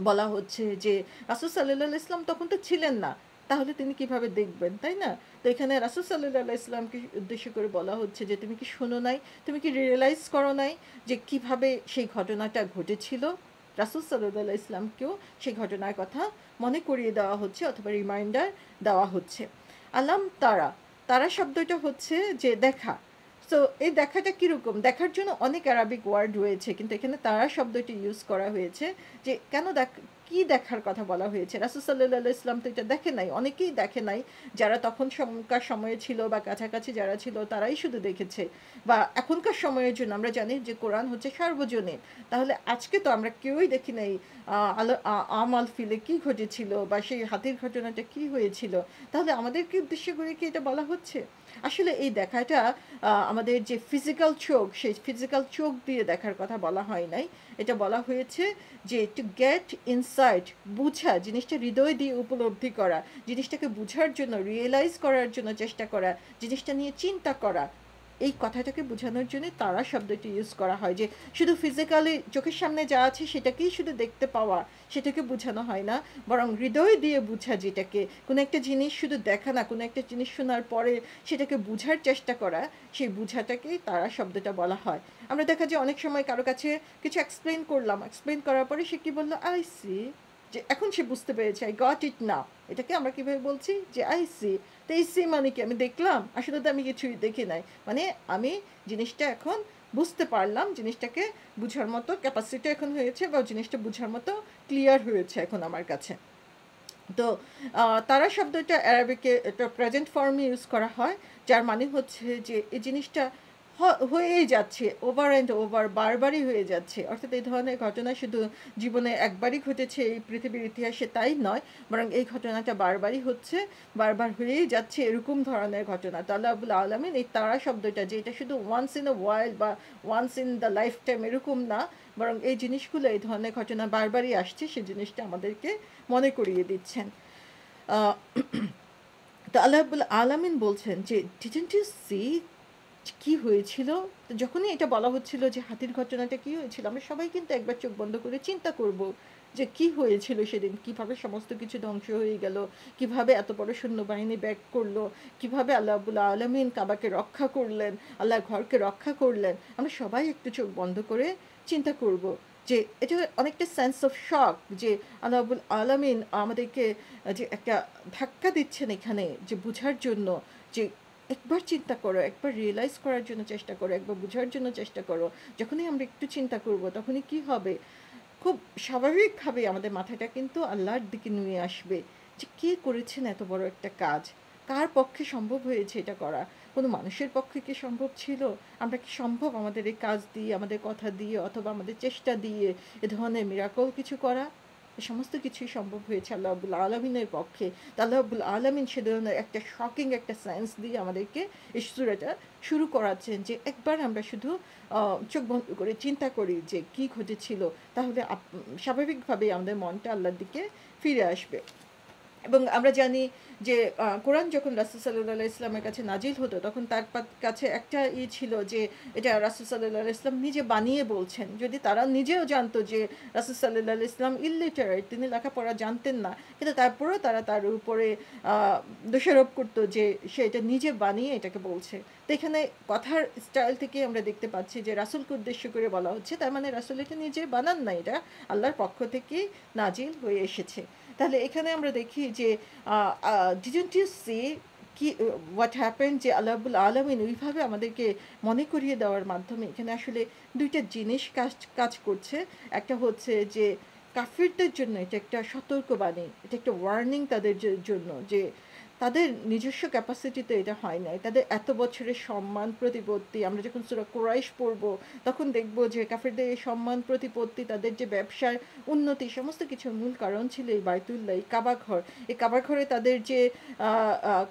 বলা হচ্ছে যে রাসূল সাল্লাল্লাহু আলাইহি ইসলাম তখন তো ছিলেন না, তাহলে তিনি কিভাবে দেখবেন, তাই না? তো এখানে রাসূল সাল্লাল্লাহু আলাইহি ইসলামকে উদ্দেশ্য করে বলা হচ্ছে যে তুমি কি শোনো নাই, তুমি কি রিয়েলাইজ করো নাই যে কিভাবে সেই ঘটনাটা ঘটেছিল। রাসূল সাল্লাল্লাহু আলাইহি ইসলামকেও সেই ঘটনার কথা মনে করিয়ে দেওয়া হচ্ছে, অথবা রিমাইন্ডার দেওয়া হচ্ছে। আলাম তারা, তারা শব্দটা হচ্ছে যে দেখা। সো এই দেখাটা কীরকম? দেখার জন্য অনেক অ্যারাবিক ওয়ার্ড রয়েছে, কিন্তু এখানে তারা শব্দটি ইউজ করা হয়েছে যে কেন কী দেখার কথা বলা হয়েছে? রাসূল সাল্লাল্লাহু আলাইহি ওয়াসাল্লাম তো এটা দেখে নাই, অনেকেই দেখে নাই। যারা তখন সময়ে ছিল বা কাছাকাছি যারা ছিল তারাই শুধু দেখেছে। বা এখনকার সময়ের জন্য আমরা জানি যে কোরআন হচ্ছে সার্বজনীন। তাহলে আজকে তো আমরা কেউই দেখি নাই আম আল ফিলে কী ঘটেছিল বা সেই হাতির ঘটনাটা কী হয়েছিল। তাহলে আমাদেরকে উদ্দেশ্য করে কি এটা বলা হচ্ছে? আসলে এই দেখাটা আমাদের যে ফিজিক্যাল চোখ, সেই ফিজিক্যাল চোখ দিয়ে দেখার কথা বলা হয় নাই। এটা বলা হয়েছে যে টু গেট ইনসাইট, বুঝা, জিনিসটা হৃদয় দিয়ে উপলব্ধি করা, জিনিসটাকে বুঝার জন্য, রিয়েলাইজ করার জন্য চেষ্টা করা, জিনিসটা নিয়ে চিন্তা করা। এই কথাটাকে বোঝানোর জন্য তারা শব্দটি ইউজ করা হয়, যে শুধু ফিজিক্যালি চোখের সামনে যা আছে সেটাকেই শুধু দেখতে পাওয়া, সেটাকে বোঝানো হয় না, বরং হৃদয় দিয়ে বুঝা, যেটাকে কোনো একটা জিনিস শুধু দেখা না, কোনো একটা জিনিস শোনার পরে সেটাকে বুঝার চেষ্টা করা, সেই বুঝাটাকেই তারা শব্দটা বলা হয়। আমরা দেখা যায় অনেক সময় কারো কাছে কিছু এক্সপ্লেন করলাম, এক্সপ্লেন করার পরে সে কী বললো, আই সি, যে এখন সে বুঝতে পেরেছে, আই গট ইট নাও। এটাকে আমরা কীভাবে বলছি, যে আই সি। তো এই সি মানে কি? আমি দেখলাম? আসলে তো আমি কিছুই দেখি নাই। মানে আমি জিনিসটা এখন বুঝতে পারলাম, জিনিসটাকে বুঝার মতো ক্যাপাসিটি এখন হয়েছে, বা জিনিসটা বুঝার মতো ক্লিয়ার হয়েছে এখন আমার কাছে। তো তারা শব্দটা অ্যারাবিকে এটা প্রেজেন্ট ফর্মে ইউজ করা হয়, যার মানে হচ্ছে যে এই জিনিসটা হয়েই যাচ্ছে, ওভার অ্যান্ড ওভার, বারবারই হয়ে যাচ্ছে। অর্থাৎ এই ধরনের ঘটনা শুধু জীবনে একবারই ঘটেছে এই পৃথিবীর ইতিহাসে তাই নয়, বরং এই ঘটনাটা বারবারই হচ্ছে, বারবার হয়েই যাচ্ছে, এরকম ধরনের ঘটনা। তো আল্লাহ রাব্বুল আলামিন এই তারা শব্দটা, যে এটা শুধু ওয়ান্স ইন আ ওয়াইল্ড বা once in the life time এরকম না, বরং এই জিনিসগুলো, এই ধরনের ঘটনা বারবারই আসছে, সেই জিনিসটা আমাদেরকে মনে করিয়ে দিচ্ছেন। তো আল্লাহ রাব্বুল আলামিন বলছেন যে ডিডন্ট ইউ সি, কী হয়েছিল? তো যখনই এটা বলা হচ্ছিল যে হাতির ঘটনাটা কী হয়েছিল, আমরা সবাই কিন্তু একবার চোখ বন্ধ করে চিন্তা করব যে কী হয়েছিল সেদিন, কীভাবে সমস্ত কিছু ধ্বংস হয়ে গেল, কীভাবে এত বড় সৈন্যবাহিনী ব্যাক করলো, কীভাবে আল্লাহ রাব্বুল আলামিন কাবাকে রক্ষা করলেন, আল্লাহর ঘরকে রক্ষা করলেন। আমরা সবাই একটু চোখ বন্ধ করে চিন্তা করব যে এটা অনেকটা সেন্স অফ শক, যে আল্লাহ রাব্বুল আলামিন আমাদেরকে যে একটা ধাক্কা দিচ্ছেন এখানে, যে বুঝার জন্য, যে একবার চিন্তা করো, একবার রিয়েলাইজ করার জন্য চেষ্টা করো, একবার বুঝার জন্য চেষ্টা করো। যখনই আমরা একটু চিন্তা করব, তখনই কি হবে, খুব স্বাভাবিকভাবে আমাদের মাথাটা কিন্তু আল্লাহর দিকে নিয়ে আসবে, যে কে করেছেন এত বড় একটা কাজ, কার পক্ষে সম্ভব হয়েছে এটা করা, কোনো মানুষের পক্ষে কি সম্ভব ছিল? আমরা কি সম্ভব আমাদের এই কাজ দিয়ে, আমাদের কথা দিয়ে, অথবা আমাদের চেষ্টা দিয়ে এ ধরনের মিরাকল কিছু করা? এই সমস্ত কিছুই সম্ভব হয়েছে আল্লাহ রাব্বুল আলামিনের পক্ষে। তো আল্লাহ রাব্বুল আলামিন সে ধরনের একটা শকিং একটা সায়েন্স দিয়ে আমাদেরকে এই সূরাটা শুরু করাচ্ছেন, যে একবার আমরা শুধু চোখ বন্ধ করে চিন্তা করি যে কী ঘটেছিল, তাহলে স্বাভাবিকভাবেই আমাদের মনটা আল্লাহর দিকে ফিরে আসবে। এবং আমরা জানি যে কোরআন যখন রাসূল সাল্লাল্লাহু আলাইহি ইসলামের কাছে নাজিল হতো, তখন তার কাছে একটা ছিল যে এটা রাসূল সাল্লাল্লাহু আলাইহি ইসলাম নিজে বানিয়ে বলছেন। যদি তারা নিজেও জানতো যে রাসূল সাল্লাল্লাহু আলাইহি ইসলাম ইলিটারেট, তিনি লেখাপড়া জানতেন না, কিন্তু তারপরেও তারা তার উপরে দোষারোপ করতো যে সে এটা নিজে বানিয়ে এটাকে বলছে। তো এখানে কথার স্টাইল থেকে আমরা দেখতে পাচ্ছি যে রাসূলকে উদ্দেশ্য করে বলা হচ্ছে, তার মানে রাসূল এটা নিজে বানান না, এটা আল্লাহর পক্ষ থেকেই নাজিল হয়ে এসেছে। তাহলে এখানে আমরা দেখি যে ডিডন্ট ইউ সি, কি হোয়াট হ্যাপেন, যে আল্লাহ রাব্বুল আলামিন ওইভাবে আমাদেরকে মনে করিয়ে দেওয়ার মাধ্যমে এখানে আসলে দুইটা জিনিস কাজ করছে। একটা হচ্ছে যে কাফিরদের জন্য এটা একটা সতর্কবাণী, এটা একটা ওয়ার্নিং তাদের জন্য, যে তাদের নিজস্ব ক্যাপাসিটিতে এটা হয় নাই, তাদের এত বছরের সম্মান প্রতিপত্তি, আমরা যখন সূরা কুরাইশ পড়ব তখন দেখব যে কাফিরদের এই সম্মান প্রতিপত্তি, তাদের যে ব্যবসার উন্নতি, সমস্ত কিছুর মূল কারণ ছিল এই বাইতুল্লাহ, এই কাবাঘর। এই কাবাঘরে তাদের যে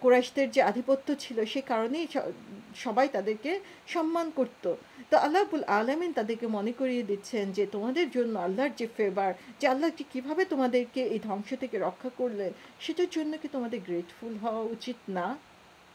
কুরাইশদের যে আধিপত্য ছিল, সেই কারণেই সবাই তাদেরকে সম্মান করত। তো আল্লাহ রাব্বুল আলামিন তাদেরকে মনে করিয়ে দিচ্ছেন যে তোমাদের জন্য আল্লাহর যে ফেভার, যে আল্লাহ যে কীভাবে তোমাদেরকে এই ধ্বংস থেকে রক্ষা করলেন, সেটার জন্য কি তোমাদের গ্রেটফুল হওয়া উচিত না?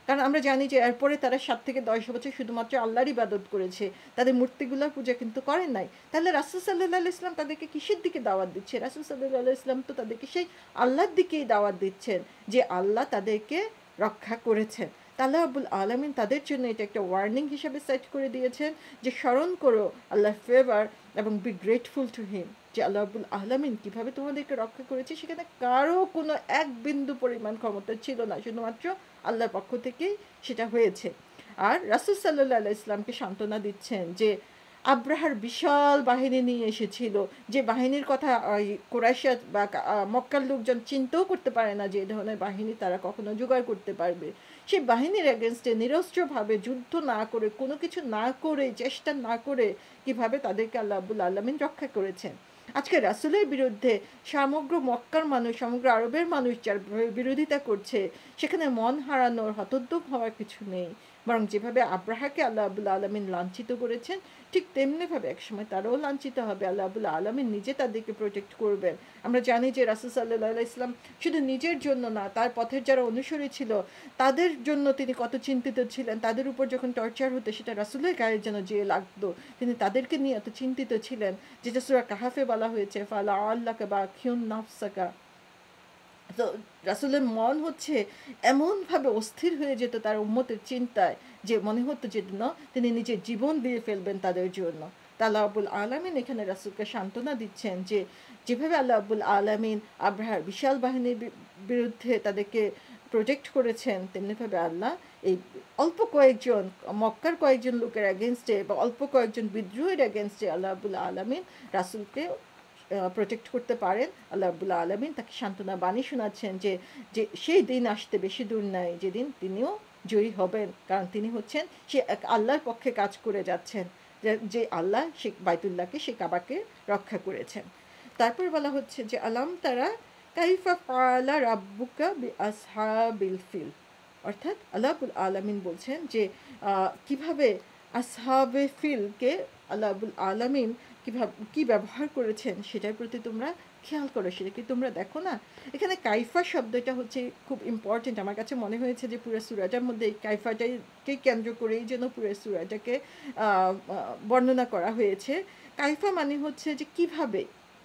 কারণ আমরা জানি যে এরপরে তারা 7 থেকে 10 বছর শুধুমাত্র আল্লাহর ইবাদত করেছে, তাদের মূর্তিগুলোর পূজা কিন্তু করেন নাই। তাহলে রাসূল সাল্লাল্লাহু আলাইহি ইসলাম তাদেরকে কিসের দিকে দাওয়াত দিচ্ছে? রাসূল সাল্লাল্লাহু আলাইহি ইসলাম তো তাদেরকে সেই আল্লাহর দিকেই দাওয়াত দিচ্ছেন, যে আল্লাহ তাদেরকে রক্ষা করেছেন। আল্লাহ রাব্বুল আলামিন তাদের জন্য এটা একটা ওয়ার্নিং হিসেবে সেট করে দিয়েছেন, যে স্মরণ করো আল্লাহর ফেভার এবং বি গ্রেটফুল টু হিম। যে আল্লাহ রাব্বুল আলামিন কিভাবে তোমাদেরকে রক্ষা করেছে, সেখানে কারো কোনো এক বিন্দু পরিমাণ ক্ষমতা ছিল না, শুধুমাত্র আল্লাহর পক্ষ থেকেই সেটা হয়েছে। আর রাসূল সাল্লাল্লাহু আলাইহি ইসলামকে সান্ত্বনা দিচ্ছেন যে আব্রাহার বিশাল বাহিনী নিয়ে এসেছিল, যে বাহিনীর কথা কুরাইশা বা মক্কার লোকজন চিন্তাও করতে পারে না যে এই ধরনের বাহিনী তারা কখনো জোগাড় করতে পারবে। সেই বাহিনীর এগেনস্টে নিরস্ত্রভাবে যুদ্ধ না করে, কোনো কিছু না করে, চেষ্টা না করে কিভাবে তাদেরকে আল্লাহ রাব্বুল আলামিন রক্ষা করেছেন। আজকে রাসূলের বিরুদ্ধে সমগ্র মক্কার মানুষ, সমগ্র আরবের মানুষ যার বিরোধিতা করছে, সেখানে মন হারানোর, হতোদ্যম হওয়ার কিছু নেই। বরং যেভাবে আব্রাহাকে আল্লাহ রাব্বুল আলামিন লাঞ্ছিত করেছেন, ঠিক তেমনিভাবে একসময় তারাও লাঞ্ছিত হবে। আল্লাহ রাব্বুল আলামিন নিজে তাদেরকে প্রোটেক্ট করবেন। আমরা জানি যে রাসূল সাল্লাল্লাহু আলাইহি ইসলাম শুধু নিজের জন্য না, তার পথের যারা অনুসারী ছিল তাদের জন্য তিনি কত চিন্তিত ছিলেন। তাদের উপর যখন টর্চার হতো সেটা রাসূলের গায়ে যেন যেয়ে লাগতো, তিনি তাদেরকে নিয়ে এত চিন্তিত ছিলেন, যেটা সূরা কাহাফে বলা হয়েছে, ফালা আল্লাকা বাখিউন নাফসাকা। তো রাসূলের মন হচ্ছে এমনভাবে অস্থির হয়ে যেত তার উম্মতের চিন্তায়, যে মনে হতো যে তিনি নিজের জীবন দিয়ে ফেলবেন তাদের জন্য। তা আল্লাহ রাব্বুল আলামিন এখানে রাসূলকে সান্ত্বনা দিচ্ছেন যে যেভাবে আল্লাহ রাব্বুল আলামিন আব্রাহার বিশাল বাহিনীর বিরুদ্ধে তাদেরকে প্রোটেক্ট করেছেন, তেমনিভাবে আল্লাহ এই অল্প কয়েকজন মক্কার কয়েকজন লোকের এগেনস্টে বা অল্প কয়েকজন বিদ্রোহের এগেনস্টে আল্লাহ রাব্বুল আলামিন রাসূলকে প্রোটেক্ট করতে পারেন। আল্লাহ রাব্বুল আলামিন তাকে সান্ত্বনা বাণী শোনাচ্ছেন যে যে সেই দিন আসতে বেশি দূর নাই যেদিন তিনিও জয়ী হবেন, কারণ তিনি হচ্ছেন সে এক আল্লাহর পক্ষে কাজ করে যাচ্ছেন, যে আল্লাহ সে বাইতুল্লাহকে, সে কাবাকে রক্ষা করেছেন। তারপর বলা হচ্ছে যে আলাম তারা কাইফা ফাআলা রাব্বুকা বিআসহাবিল ফিল, অর্থাৎ আল্লাহ রাব্বুল আলামিন বলছেন যে কিভাবে আসহাবে ফিলকে আল্লাহ রাব্বুল আলামিন কিভাবে কি ব্যবহার করেছেন সেটার প্রতি তোমরা খেয়াল করো, সেটা কি তোমরা দেখো না? এখানে কাইফা শব্দটা হচ্ছে খুব ইম্পর্টেন্ট। আমার কাছে মনে হয়েছে যে পুরো সূরাটার মধ্যে এই কাইফাটাকে কেন্দ্র করেই যেন পুরো সূরাটাকে বর্ণনা করা হয়েছে। কাইফা মানে হচ্ছে যে কিভাবে,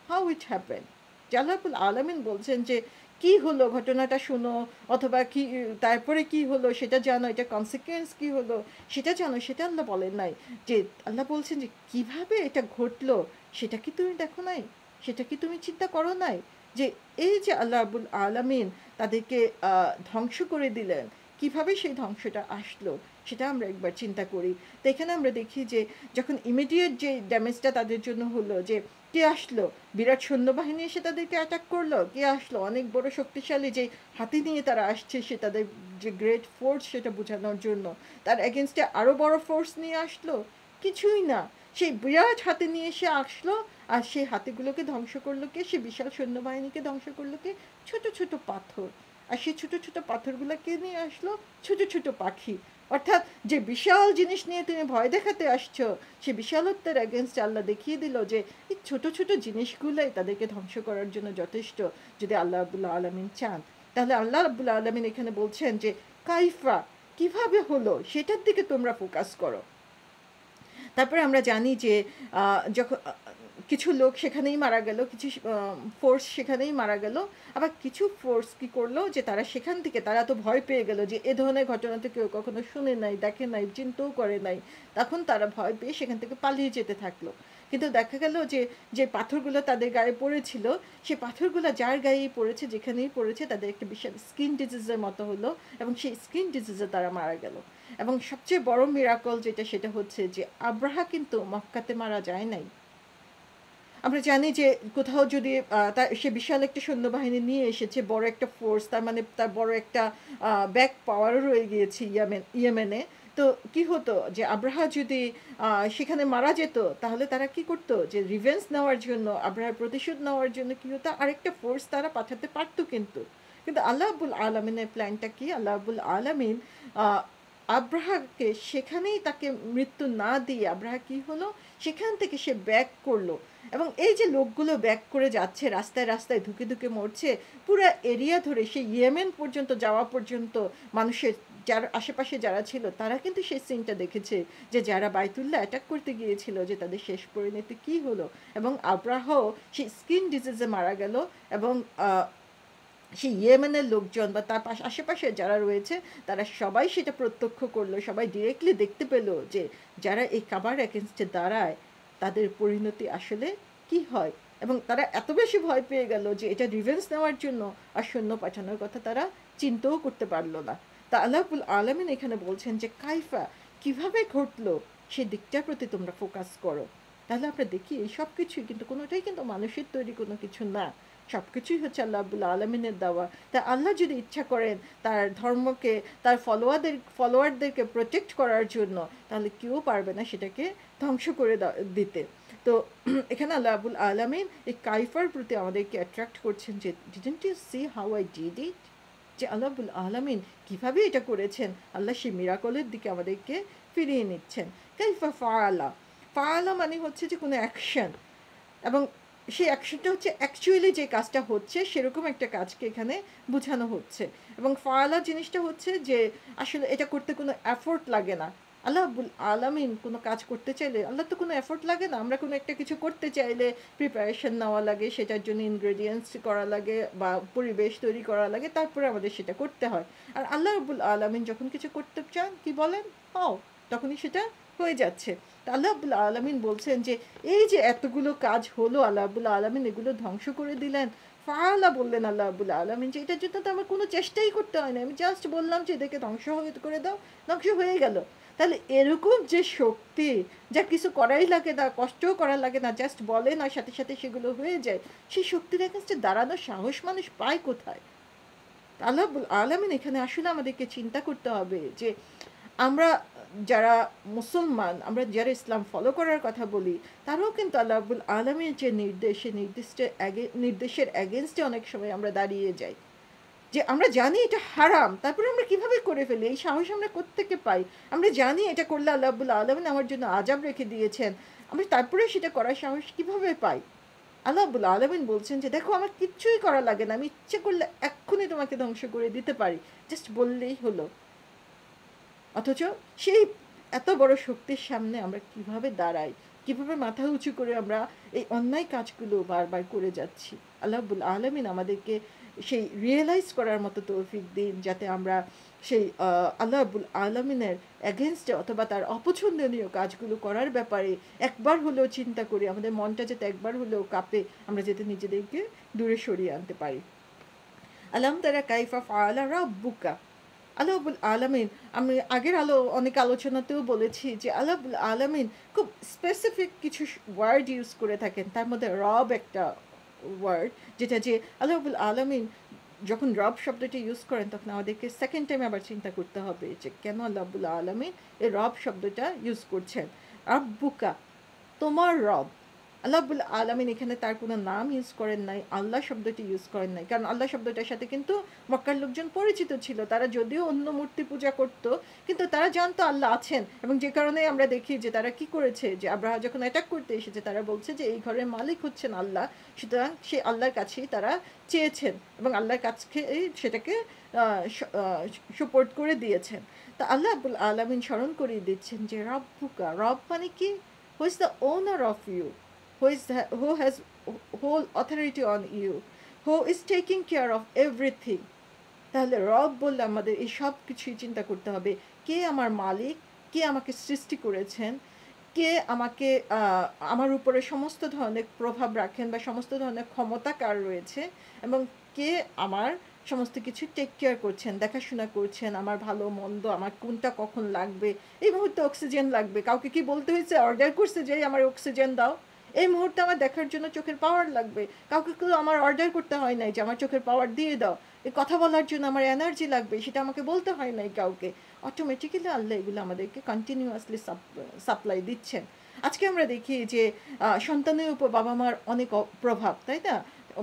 হাউ ইট হ্যাপেন। আল্লাহ রাব্বুল আলামিন বলছেন যে কি হলো ঘটনাটা শোনো, অথবা কি তারপরে কি হলো সেটা জানো, এটা কনসিকুয়েন্স কি হলো সেটা জানো, সেটা আল্লাহ বলেন নাই। যে আল্লাহ বলছেন যে কিভাবে এটা ঘটলো সেটা কি তুমি দেখো নাই, সেটা কি তুমি চিন্তা করো নাই, যে এই যে আল্লাহ রাব্বুল আলামিন তাদেরকে ধ্বংস করে দিলেন, কিভাবে সেই ধ্বংসটা আসলো সেটা আমরা একবার চিন্তা করি। তো এখানে আমরা দেখি যে যখন ইমিডিয়েট যে ড্যামেজটা তাদের জন্য হলো, যে কে আসলো, বিরাট সৈন্যবাহিনী এসে তাদেরকে অ্যাটাক করলো, কে আসলো অনেক বড় শক্তিশালী যে হাতি নিয়ে তারা আসছে, সে তাদের যে গ্রেট ফোর্স সেটা বোঝানোর জন্য, তার এগেনস্টে আরও বড় ফোর্স নিয়ে আসলো, কিছুই না। সেই বিরাট হাতি নিয়ে এসে আসলো, আর সেই হাতিগুলোকে ধ্বংস করলো কে, সে বিশাল সৈন্যবাহিনীকে ধ্বংস করলো কে, ছোট ছোট পাথর। আর সেই ছোট ছোট পাথরগুলো কে নিয়ে আসলো, ছোট ছোট পাখি। অর্থাৎ যে বিশাল জিনিস নিয়ে তুমি ভয় দেখাতে আসছো, সে বিশালত্বের এগেনস্ট আল্লাহ দেখিয়ে দিল যে এই ছোট ছোট জিনিসগুলোই তাদেরকে ধ্বংস করার জন্য যথেষ্ট, যদি আল্লাহ রাব্বুল আলামিন চান। তাহলে আল্লাহ রাব্বুল আলামিন এখানে বলছেন যে কাইফা, কিভাবে হলো সেটার দিকে তোমরা ফোকাস করো। তারপরে আমরা জানি যে যখন কিছু লোক সেখানেই মারা গেল, কিছু ফোর্স সেখানেই মারা গেল, আবার কিছু ফোর্স কি করলো যে তারা সেখান থেকে, তারা তো ভয় পেয়ে গেল যে এ ধরনের ঘটনা তো কেউ কখনো শুনে নাই, দেখে নাই, চিন্তাও করে নাই, তখন তারা ভয় পেয়ে সেখান থেকে পালিয়ে যেতে থাকলো। কিন্তু দেখা গেল যে যে পাথরগুলো তাদের গায়ে পড়েছিল, সেই পাথরগুলো যার গায়েই পড়েছে, যেখানেই পড়েছে, তাদের একটা বিশাল স্কিন ডিজিজের মতো হলো, এবং সেই স্কিন ডিজিজে তারা মারা গেল। এবং সবচেয়ে বড় মিরাকল যেটা, সেটা হচ্ছে যে আব্রাহা কিন্তু মক্কাতে মারা যায় নাই। আমরা জানি যে কোথাও যদি তার সে বিশাল একটা সৈন্যবাহিনী নিয়ে এসেছে, বড় একটা ফোর্স, তার মানে তার বড় একটা ব্যাক পাওয়ারও রয়ে গিয়েছে ইয়েমেনে। তো কি হতো যে আব্রাহা যদি সেখানে মারা যেত, তাহলে তারা কি করতো, যে রিভেঞ্জ নেওয়ার জন্য, আব্রাহার প্রতিশোধ নেওয়ার জন্য কি হতো, আরেকটা ফোর্স তারা পাঠাতে পারতো। কিন্তু কিন্তু আল্লাহ রাব্বুল আলামিনের প্ল্যানটা কি, আল্লাহ রাব্বুল আলামিন আব্রাহাকে সেখানেই তাকে মৃত্যু না দিয়ে, আব্রাহা কি হলো, সেখান থেকে সে ব্যাক করলো। এবং এই যে লোকগুলো ব্যাক করে যাচ্ছে, রাস্তায় রাস্তায় ধুকে ধুকে মরছে, পুরো এরিয়া ধরে সেই ইয়েমেন পর্যন্ত যাওয়া পর্যন্ত মানুষের যার আশেপাশে যারা ছিল তারা কিন্তু সেই সিনটা দেখেছে, যে যারা বাইতুল্লাহ অ্যাটাক করতে গিয়েছিল যে তাদের শেষ পরিণতি কী হলো। এবং আব্রাহাও সেই স্কিন ডিজিজে মারা গেল, এবং সেই ইয়েমেনের লোকজন বা তার আশেপাশে যারা রয়েছে তারা সবাই সেটা প্রত্যক্ষ করলো, সবাই ডিরেক্টলি দেখতে পেলো যে যারা এই কাবার এগেনস্টে দাঁড়ায় তাদের পরিণতি আসলে কি হয়। এবং তারা এত বেশি ভয় পেয়ে গেল যে এটা রিভেন্স নেওয়ার জন্য আর সৈন্য পাঠানোর কথা তারা চিন্তাও করতে পারলো না। তা আল্লাহ রাব্বুল আলামিন এখানে বলছেন যে কাইফা, কিভাবে ঘটলো সেই দিকটার প্রতি তোমরা ফোকাস করো। তাহলে আমরা দেখি এই সব কিছুই কিন্তু কোনোটাই কিন্তু মানুষের তৈরি কোনো কিছু না, সব কিছুই হচ্ছে আল্লাহ রাব্বুল আলামিনের দেওয়া। তা আল্লাহ যদি ইচ্ছা করেন তার ধর্মকে, তার ফলোয়ারদেরকে প্রোটেক্ট করার জন্য, তাহলে কেউ পারবে না সেটাকে ধ্বংস করে দিতে। তো এখানে আল্লাহ রাব্বুল আলামিন এই কাইফার প্রতি আমাদেরকে অ্যাট্রাক্ট করছেন যে didn't you see how I did it, যে আল্লাহ রাব্বুল আলামিন কীভাবে এটা করেছেন। আল্লাহ সেই মিরাকলের দিকে আমাদেরকে ফিরিয়ে নিচ্ছেন। কাইফা ফাআলা, ফাআলা মানে হচ্ছে যে কোনো অ্যাকশন, এবং সেই অ্যাকশনটা হচ্ছে অ্যাকচুয়ালি যে কাজটা হচ্ছে সেরকম একটা কাজকে এখানে বোঝানো হচ্ছে। এবং ফাআলা জিনিসটা হচ্ছে যে আসলে এটা করতে কোনো এফোর্ট লাগে না। আল্লাহ রাব্বুল আলামিন কোনো কাজ করতে চাইলে আল্লাহ তো কোনো এফোর্ট লাগে না। আমরা কোনো একটা কিছু করতে চাইলে প্রিপারেশন নেওয়া লাগে, সেটার জন্য ইনগ্রেডিয়েন্টস করা লাগে বা পরিবেশ তৈরি করা লাগে, তারপরে আমাদের সেটা করতে হয়। আর আল্লাহ রাব্বুল আলামিন যখন কিছু করতে চান কি বলেন, হও, তখনই সেটা হয়ে যাচ্ছে। তা আল্লাহ রাব্বুল আলামিন বলছেন যে এই যে এতগুলো কাজ হলো, আল্লাহ রাব্বুল আলামিন এগুলো ধ্বংস করে দিলেন। ফাআলা বললেন আল্লাহ রাব্বুল আলামিন যে এটার জন্য তো আমার কোনো চেষ্টাই করতে হয় না, আমি জাস্ট বললাম যে এদেরকে ধ্বংস করে দাও, ধ্বংস হয়ে গেল। তাহলে এরকম যে শক্তি, যা কিছু করাই লাগে না, কষ্টও করা লাগে না, জাস্ট বলেন আর সাথে সাথে সেগুলো হয়ে যায়, সেই শক্তির এগেনস্টে দাঁড়ানোর সাহস মানুষ পায় কোথায়? আল্লাহ রাব্বুল আলামিন এখানে আসলে আমাদেরকে চিন্তা করতে হবে যে আমরা যারা মুসলমান, আমরা যারা ইসলাম ফলো করার কথা বলি, তারাও কিন্তু আল্লাহ রাব্বুল আলামিনের যে নির্দেশের এগেনস্টে অনেক সময় আমরা দাঁড়িয়ে যাই। যে আমরা জানি এটা হারাম, তারপরে আমরা কিভাবে করে ফেলি, এই সাহস আমরা কোত্থেকে পাই? আমরা জানি এটা করলে আল্লাহ রাব্বুল আলামিন আমার জন্য আযাব রেখে দিয়েছেন, আমরা তারপরে সেটা করার সাহস কিভাবে পাই? আল্লাহ রাব্বুল আলামিন বলছেন যে দেখো, আমার কিচ্ছুই করা লাগে না, আমি ইচ্ছে করলে এক্ষুনি তোমাকে ধ্বংস করে দিতে পারি, জাস্ট বললেই হলো। অথচ সেই এত বড় শক্তির সামনে আমরা কিভাবে দাঁড়াই, কিভাবে মাথা উঁচু করে আমরা এই অন্যায় কাজগুলো বারবার করে যাচ্ছি। আল্লাহ রাব্বুল আলামিন আমাদেরকে সেই রিয়েলাইজ করার মতো তৌফিক দিন, যাতে আমরা সেই আল্লাহ রাব্বুল আলামিনের এগেনস্টে অথবা তার অপছন্দনীয় কাজগুলো করার ব্যাপারে একবার হলেও চিন্তা করি, আমাদের মনটা যাতে একবার হলেও কাঁপে, আমরা যাতে নিজেদেরকে দূরে সরিয়ে আনতে পারি। আলাম তারা কাইফা ফাআলা রাব্বুকা, আল্লাহ রাব্বুল আলামিন, আমি আগের অনেক আলোচনাতেও বলেছি যে আল্লাহ রাব্বুল আলামিন খুব স্পেসিফিক কিছু ওয়ার্ড ইউজ করে থাকেন, তার মধ্যে রব একটা ওয়ার্ড, যেটা যে আল্লাহ রাব্বুল আলামিন যখন রব শব্দটি ইউজ করেন তখন আমাদেরকে সেকেন্ড টাইম আবার চিন্তা করতে হবে যে কেন আল্লাহ রাব্বুল আলামিন এই রব শব্দটা ইউজ করছেন। রাব্বুকা, তোমার রব। আল্লাহ রাব্বুল আলামিন এখানে তার কোনো নাম ইউজ করেন নাই, আল্লাহ শব্দটি ইউজ করেন নাই, কারণ আল্লাহ শব্দটার সাথে কিন্তু মক্কার লোকজন পরিচিত ছিল। তারা যদিও অন্য মূর্তি পূজা করত, কিন্তু তারা জানতো আল্লাহ আছেন, এবং যে কারণে আমরা দেখি যে তারা কি করেছে, যে আব্রাহা যখন অ্যাটাক করতে এসেছে তারা বলছে যে এই ঘরের মালিক হচ্ছেন আল্লাহ, সুতরাং সেই আল্লাহর কাছেই তারা চেয়েছেন এবং আল্লাহর কাছে সেটাকে সুপোর্ট করে দিয়েছেন। তা আল্লাহ রাব্বুল আলামিন স্মরণ করিয়ে দিচ্ছেন যে রব্বুকা, রব মানে কি? Who is the owner of you, who has whole authority on you, who is taking care of everything. তাহলে রব বললে আমাদের এই সব কিছুই চিন্তা করতে হবে, কে আমার মালিক, কে আমাকে সৃষ্টি করেছেন, কে আমাকে আমার উপরে সমস্ত ধরনের প্রভাব রাখেন বা সমস্ত ধরনের ক্ষমতা কার রয়েছে, এবং কে আমার সমস্ত কিছু টেক কেয়ার করছেন, দেখাশোনা করছেন, আমার ভালো মন্দ, আমার কোনটা কখন লাগবে, এই মুহূর্তে অক্সিজেন লাগবে, কাউকে কি বলতে হয়েছে, অর্ডার করছে যে আমার অক্সিজেন দাও, এই মুহূর্তে আমার দেখার জন্য চোখের পাওয়ার লাগবে, কাউকে কেউ আমার অর্ডার করতে হয় নাই যে আমার চোখের পাওয়ার দিয়ে দাও, এই কথা বলার জন্য আমার এনার্জি লাগবে, সেটা আমাকে বলতে হয় নাই কাউকে, অটোমেটিক্যালি আল্লাহ এগুলো আমাদেরকে কন্টিনিউয়াসলি সাপ্লাই দিচ্ছেন। আজকে আমরা দেখি যে সন্তানের উপর বাবা মার অনেক প্রভাব, তাই না?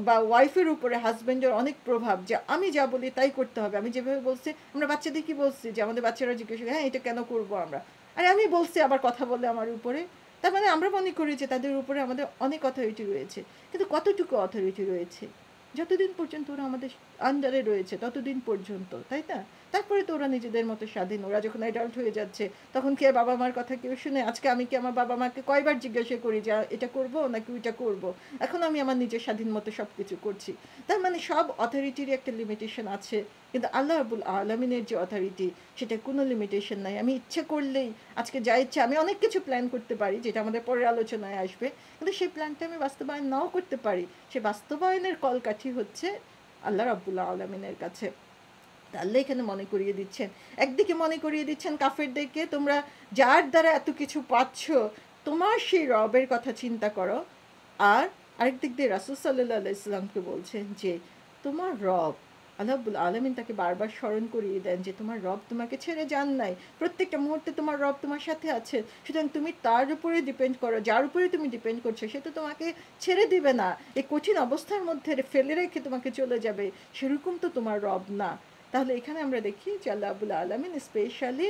বা ওয়াইফের উপরে হাজব্যান্ডের অনেক প্রভাব, যে আমি যা বলি তাই করতে হবে, আমি যেভাবে বলছি। আমরা বাচ্চাদের কি বলছি, যে আমাদের বাচ্চারা জিজ্ঞেস করে হ্যাঁ এটা কেন করবো আমরা, আরে আমি বলছি আবার কথা বলে আমার উপরে। তার মানে আমরা মনে করি যে তাদের উপরে আমাদের অনেক অথরিটি রয়েছে, কিন্তু কতটুকু অথরিটি রয়েছে? যতদিন পর্যন্ত ওরা আমাদের আন্ডারে রয়েছে ততদিন পর্যন্ত, তাই না? তারপরে তো ওরা নিজেদের মতো স্বাধীন। ওরা যখন অ্যাডাল্ট হয়ে যাচ্ছে তখন কি বাবা মার কথা কেউ শুনে? আজকে আমি কি আমার বাবা মাকে কয়বার জিজ্ঞাসা করি যে এটা করব নাকি ওইটা করব? এখন আমি আমার নিজের স্বাধীন মতো সব কিছু করছি। তার মানে সব অথরিটিরই একটা লিমিটেশন আছে, কিন্তু আল্লাহ রাব্বুল আলামিনের যে অথরিটি সেটার কোনো লিমিটেশন নাই। আমি ইচ্ছে করলেই আজকে যা ইচ্ছা আমি অনেক কিছু প্ল্যান করতে পারি, যেটা আমাদের পরের আলোচনায় আসবে, কিন্তু সেই প্ল্যানটা আমি বাস্তবায়ন নাও করতে পারি। সে বাস্তবায়নের কলকাঠি হচ্ছে আল্লাহ রাব্বুল আলামিনের কাছে। আল্লাহ এখানে মনে করিয়ে দিচ্ছেন, একদিকে মনে করিয়ে দিচ্ছেন কাফেরদেরকে, তোমরা যার দ্বারা এত কিছু পাচ্ছ তোমার সেই রবের কথা চিন্তা করো। আর আরেক দিক দিয়ে রাসূল সাল্লাল্লাহু আলাইহি সাল্লামকে বলছেন যে তোমার রব আল্লাহ রাব্বুল আলামিন তাকে বারবার স্মরণ করিয়ে দেন যে তোমার রব তোমাকে ছেড়ে যান নাই, প্রত্যেকটা মুহূর্তে তোমার রব তোমার সাথে আছে। সুতরাং তুমি তার উপরে ডিপেন্ড করো, যার উপরে তুমি ডিপেন্ড করছো সে তো তোমাকে ছেড়ে দিবে না, এই কঠিন অবস্থার মধ্যে ফেলে রেখে তোমাকে চলে যাবে, সেরকম তো তোমার রব না। তাহলে এখানে আমরা দেখি যে আল্লাহ রাব্বুল আলামিন স্পেশালি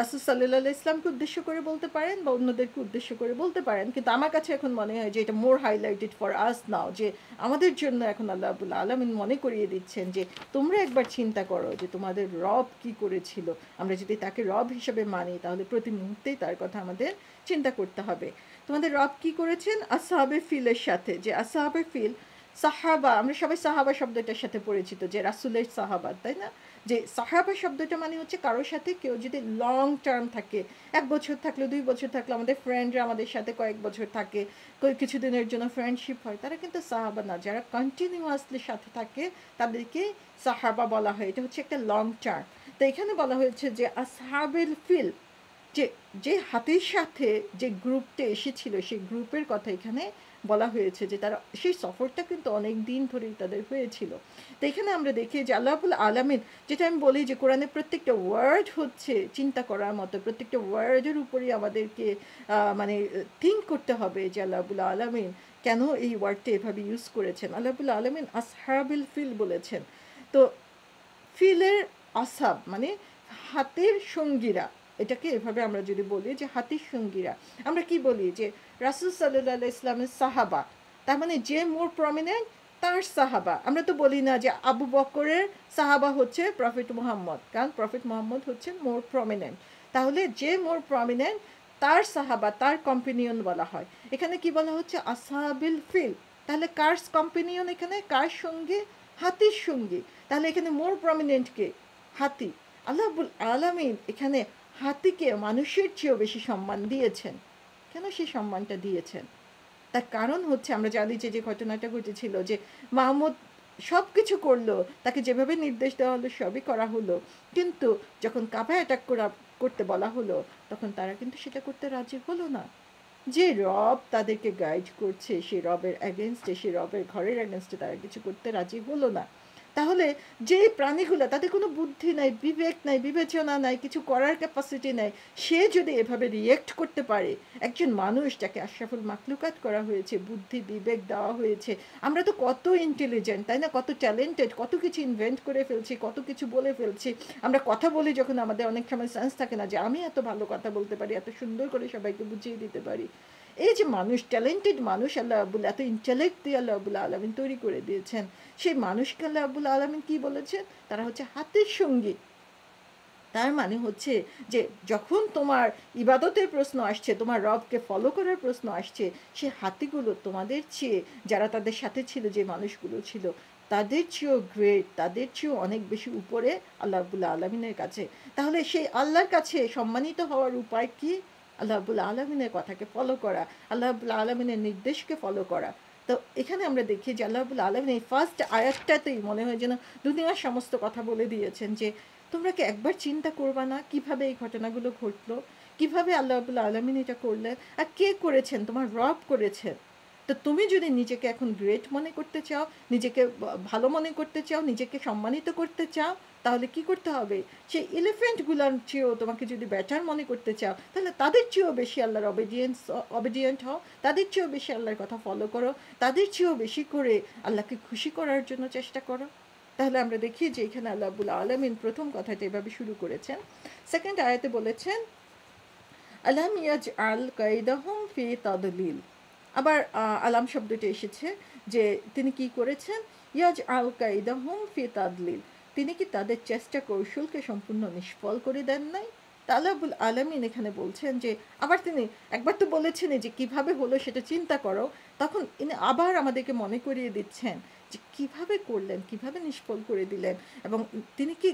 রাসূল সাল্লাল্লাহু আলাইহি ইসলামকে উদ্দেশ্য করে বলতে পারেন বা অন্যদেরকে উদ্দেশ্য করে বলতে পারেন, কিন্তু আমার কাছে এখন মনে হয় যে এটা মোর হাইলাইটেড ফর আস নাও, যে আমাদের জন্য এখন আল্লাহ রাব্বুল আলামিন মনে করিয়ে দিচ্ছেন যে তোমরা একবার চিন্তা করো যে তোমাদের রব কি করেছিল। আমরা যদি তাকে রব হিসেবে মানি তাহলে প্রতি মুহূর্তেই তার কথা আমাদের চিন্তা করতে হবে। তোমাদের রব কি করেছেন? আসহাবে ফিলের সাথে, যে আসহাবে ফিল সাহাবা, আমরা সবাই সাহাবা শব্দটার সাথে পরিচিত, যে রাসূলের সাহাবা, তাই না? যে সাহাবা শব্দটা মানে হচ্ছে কারোর সাথে কেউ যদি লং টার্ম থাকে, 1 বছর থাকলো, 2 বছর থাকলো, আমাদের ফ্রেন্ডরা আমাদের সাথে কয়েক বছর থাকে, কিছুদিনের জন্য ফ্রেন্ডশিপ হয়, তারা কিন্তু সাহাবা না। যারা কন্টিনিউয়াসলি সাথে থাকে তাদেরকে সাহাবা বলা হয়, এটা হচ্ছে একটা লং টার্ম। তো এখানে বলা হয়েছে যে আসহাবুল ফিল, যে যে হাতির সাথে যে গ্রুপটা এসেছিল সেই গ্রুপের কথা এখানে বলা হয়েছে, যে তারা সেই সফরটা কিন্তু অনেক দিন ধরেই তাদের হয়েছিল। তো এখানে আমরা দেখি যে আল্লাহ রাব্বুল আলামিন, যেটা আমি বলি যে কোরআনের প্রত্যেকটা ওয়ার্ড হচ্ছে চিন্তা করার মতো, প্রত্যেকটা ওয়ার্ডের উপরেই আমাদেরকে মানে থিঙ্ক করতে হবে যে আল্লাহ রাব্বুল আলামিন কেন এই ওয়ার্ডটা এভাবে ইউজ করেছেন। আল্লাহ রাব্বুল আলামিন আসহাবুল ফিল বলেছেন। তো ফিলের আসহাব মানে হাতের সঙ্গীরা, এটাকে এভাবে আমরা যদি বলি যে হাতির সঙ্গীরা, আমরা কি বলি যে রাসূল সাল্লাল্লাহু আলাইহি ইসলামের সাহাবা, তার মানে যে মোর প্রমিনেন্ট তার সাহাবা। আমরা তো বলি না যে আবু বকরের সাহাবা হচ্ছে প্রফেট মুহাম্মদ, কারণ প্রফেট মুহাম্মদ হচ্ছেন মোর প্রমিনেন্ট। তাহলে যে মোর প্রমিনেন্ট তার সাহাবা, তার কম্পেনিয়ন বলা হয়। এখানে কি বলা হচ্ছে? আসহাবিল ফিল। তাহলে কার কম্পেনিয়ন এখানে? কার সঙ্গে? হাতির সঙ্গী। তাহলে এখানে মোর প্রমিনেন্ট কে? হাতি। আল্লাহ রাব্বুল আলামিন এখানে হাতিকে মানুষের চেয়েও বেশি সম্মান দিয়েছেন। কেন সেই সম্মানটা দিয়েছেন? তার কারণ হচ্ছে আমরা জানি যে ঘটনাটা ঘটেছিল যে মাহমুদ সব কিছু করলো, তাকে যেভাবে নির্দেশ দেওয়া হলো সবই করা হলো, কিন্তু যখন কাবা অ্যাটাক করতে বলা হলো তখন তারা কিন্তু সেটা করতে রাজি হলো না। যে রব তাদেরকে গাইড করছে সেই রবের অ্যাগেনস্টে, সেই রবের ঘরের অ্যাগেনস্টে তারা কিছু করতে রাজি হলো না। তাহলে যে প্রাণীগুলো, তাদের কোনো বুদ্ধি নাই, বিবেক নাই, বিবেচনা নাই, কিছু করার ক্যাপাসিটি নাই, সে যদি এভাবে রিয়েক্ট করতে পারে, একজন মানুষ যাকে আশরাফুল মাখলুকাত করা হয়েছে, বুদ্ধি বিবেক দেওয়া হয়েছে, আমরা তো কত ইন্টেলিজেন্ট, তাই না? কত ট্যালেন্টেড, কত কিছু ইনভেন্ট করে ফেলছি, কত কিছু বলে ফেলছি। আমরা কথা বলি যখন আমাদের অনেক সময় সেন্স থাকে না যে আমি এত ভালো কথা বলতে পারি, এত সুন্দর করে সবাইকে বুঝিয়ে দিতে পারি। এই যে মানুষ, ট্যালেন্টেড মানুষ আল্লাহ রাব্বুল, এত ইন্টেলেক্ট দিয়ে আল্লাহ রাব্বুল আলামিন তৈরি করে দিয়েছেন, সেই মানুষকে আল্লাহ রাব্বুল আলামিন কি বলেছেন? তারা হচ্ছে হাতের সঙ্গী। তার মানে হচ্ছে যে যখন তোমার ইবাদতের প্রশ্ন আসছে, তোমার রবকে ফলো করার প্রশ্ন আসছে, সে হাতিগুলো তোমাদের চেয়ে, যারা তাদের সাথে ছিল, যে মানুষগুলো ছিল, তাদের চেয়েও গ্রেট, তাদের চেয়েও অনেক বেশি উপরে আল্লাহ রাব্বুল আলামিনের কাছে। তাহলে সেই আল্লাহর কাছে সম্মানিত হওয়ার উপায় কি? আল্লাহ রাব্বুল আলামিনের কথাকে ফলো করা, আল্লাহ রাব্বুল আলামিনের নির্দেশকে ফলো করা। তো এখানে আমরা দেখি যে আল্লাহ রাব্বুল আলামিন এই ফার্স্ট আয়াতটাতেই মনে হয় যেন দুনিয়ার সমস্ত কথা বলে দিয়েছেন, যে তোমরা কি একবার চিন্তা করবা না কিভাবে এই ঘটনাগুলো ঘটলো, কিভাবে আল্লাহ রাব্বুল আলামিন এটা করলেন, আর কে করেছেন? তোমার রব করেছেন। তো তুমি যদি নিজেকে এখন গ্রেট মনে করতে চাও, নিজেকে ভালো মনে করতে চাও, নিজেকে সম্মানিত করতে চাও, তাহলে কি করতে হবে? সেই এলিফেন্টগুলোর চেয়েও তোমাকে যদি বেটার মনে করতে চাও, তাহলে তাদের চেয়েও বেশি আল্লাহর অবিডিয়েন্ট হও, তাদের চেয়েও বেশি আল্লাহর কথা ফলো করো, তাদের চেয়েও বেশি করে আল্লাহকে খুশি করার জন্য চেষ্টা করো। তাহলে আমরা দেখি যে এখানে আল্লাহ রাব্বুল আলামিন প্রথম কথাটা এভাবে শুরু করেছেন। সেকেন্ড আয়াতে বলেছেন আলাম ইয়াজআল কাইদাহুম ফি তাদলিল। আবার আলাম শব্দটি এসেছে যে তিনি কি করেছেন? ইয়াজআল কাইদাহুম ফি তাদলিল, তিনি কি তাদের চেষ্টা কৌশলকে সম্পূর্ণ নিষ্ফল করে দেন নাই? তা আল্লাহ রাব্বুল আলামিন এখানে বলছেন যে আবার তিনি একবার তো বলেছেনই যে কিভাবে হলো সেটা চিন্তা করো, তখন ইনি আবার আমাদেরকে মনে করিয়ে দিচ্ছেন যে কিভাবে করলেন, কিভাবে নিষ্ফল করে দিলেন, এবং তিনি কি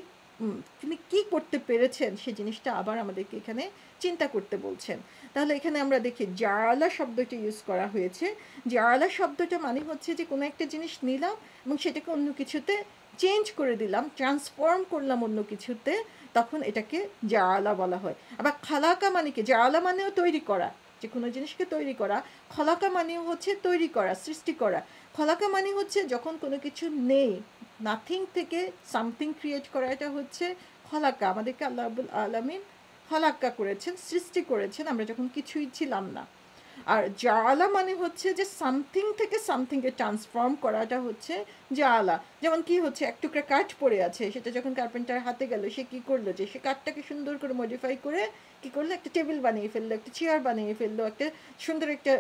তিনি কি করতে পেরেছেন সেই জিনিসটা আবার আমাদেরকে এখানে চিন্তা করতে বলছেন। তাহলে এখানে আমরা দেখি জাআলা শব্দটি ইউজ করা হয়েছে। জাআলা শব্দটা মানে হচ্ছে যে কোনো একটা জিনিস নিলাম এবং সেটাকে অন্য কিছুতে চেঞ্জ করে দিলাম, ট্রান্সফর্ম করলাম অন্য কিছুতে, তখন এটাকে জাআলা বলা হয়। আবার খালাকা মানে কি? জাআলা মানেও তৈরি করা, যে কোনো জিনিসকে তৈরি করা। খলাকা মানেও হচ্ছে তৈরি করা, সৃষ্টি করা। খলাকা মানে হচ্ছে যখন কোনো কিছু নেই, নাথিং থেকে সামথিং ক্রিয়েট করা, এটা হচ্ছে খলাকা। আমাদেরকে আল্লাহ রাব্বুল আলামিন খলাক্কা করেছেন, সৃষ্টি করেছেন, আমরা যখন কিছুই ছিলাম না। আর জাআলা মানে হচ্ছে যে সামথিং থেকে সামথিংকে ট্রান্সফর্ম করাটা হচ্ছে জাআলা। যেমন কি হচ্ছে, এক টুকরা কাঠ পড়ে আছে, সেটা যখন কার্পেন্টার হাতে গেল, সে কি করলো, যে সে কাঠটাকে সুন্দর করে মডিফাই করে কি করলো, একটা টেবিল বানিয়ে ফেললো, একটা চেয়ার বানিয়ে ফেললো, একটা সুন্দর একটা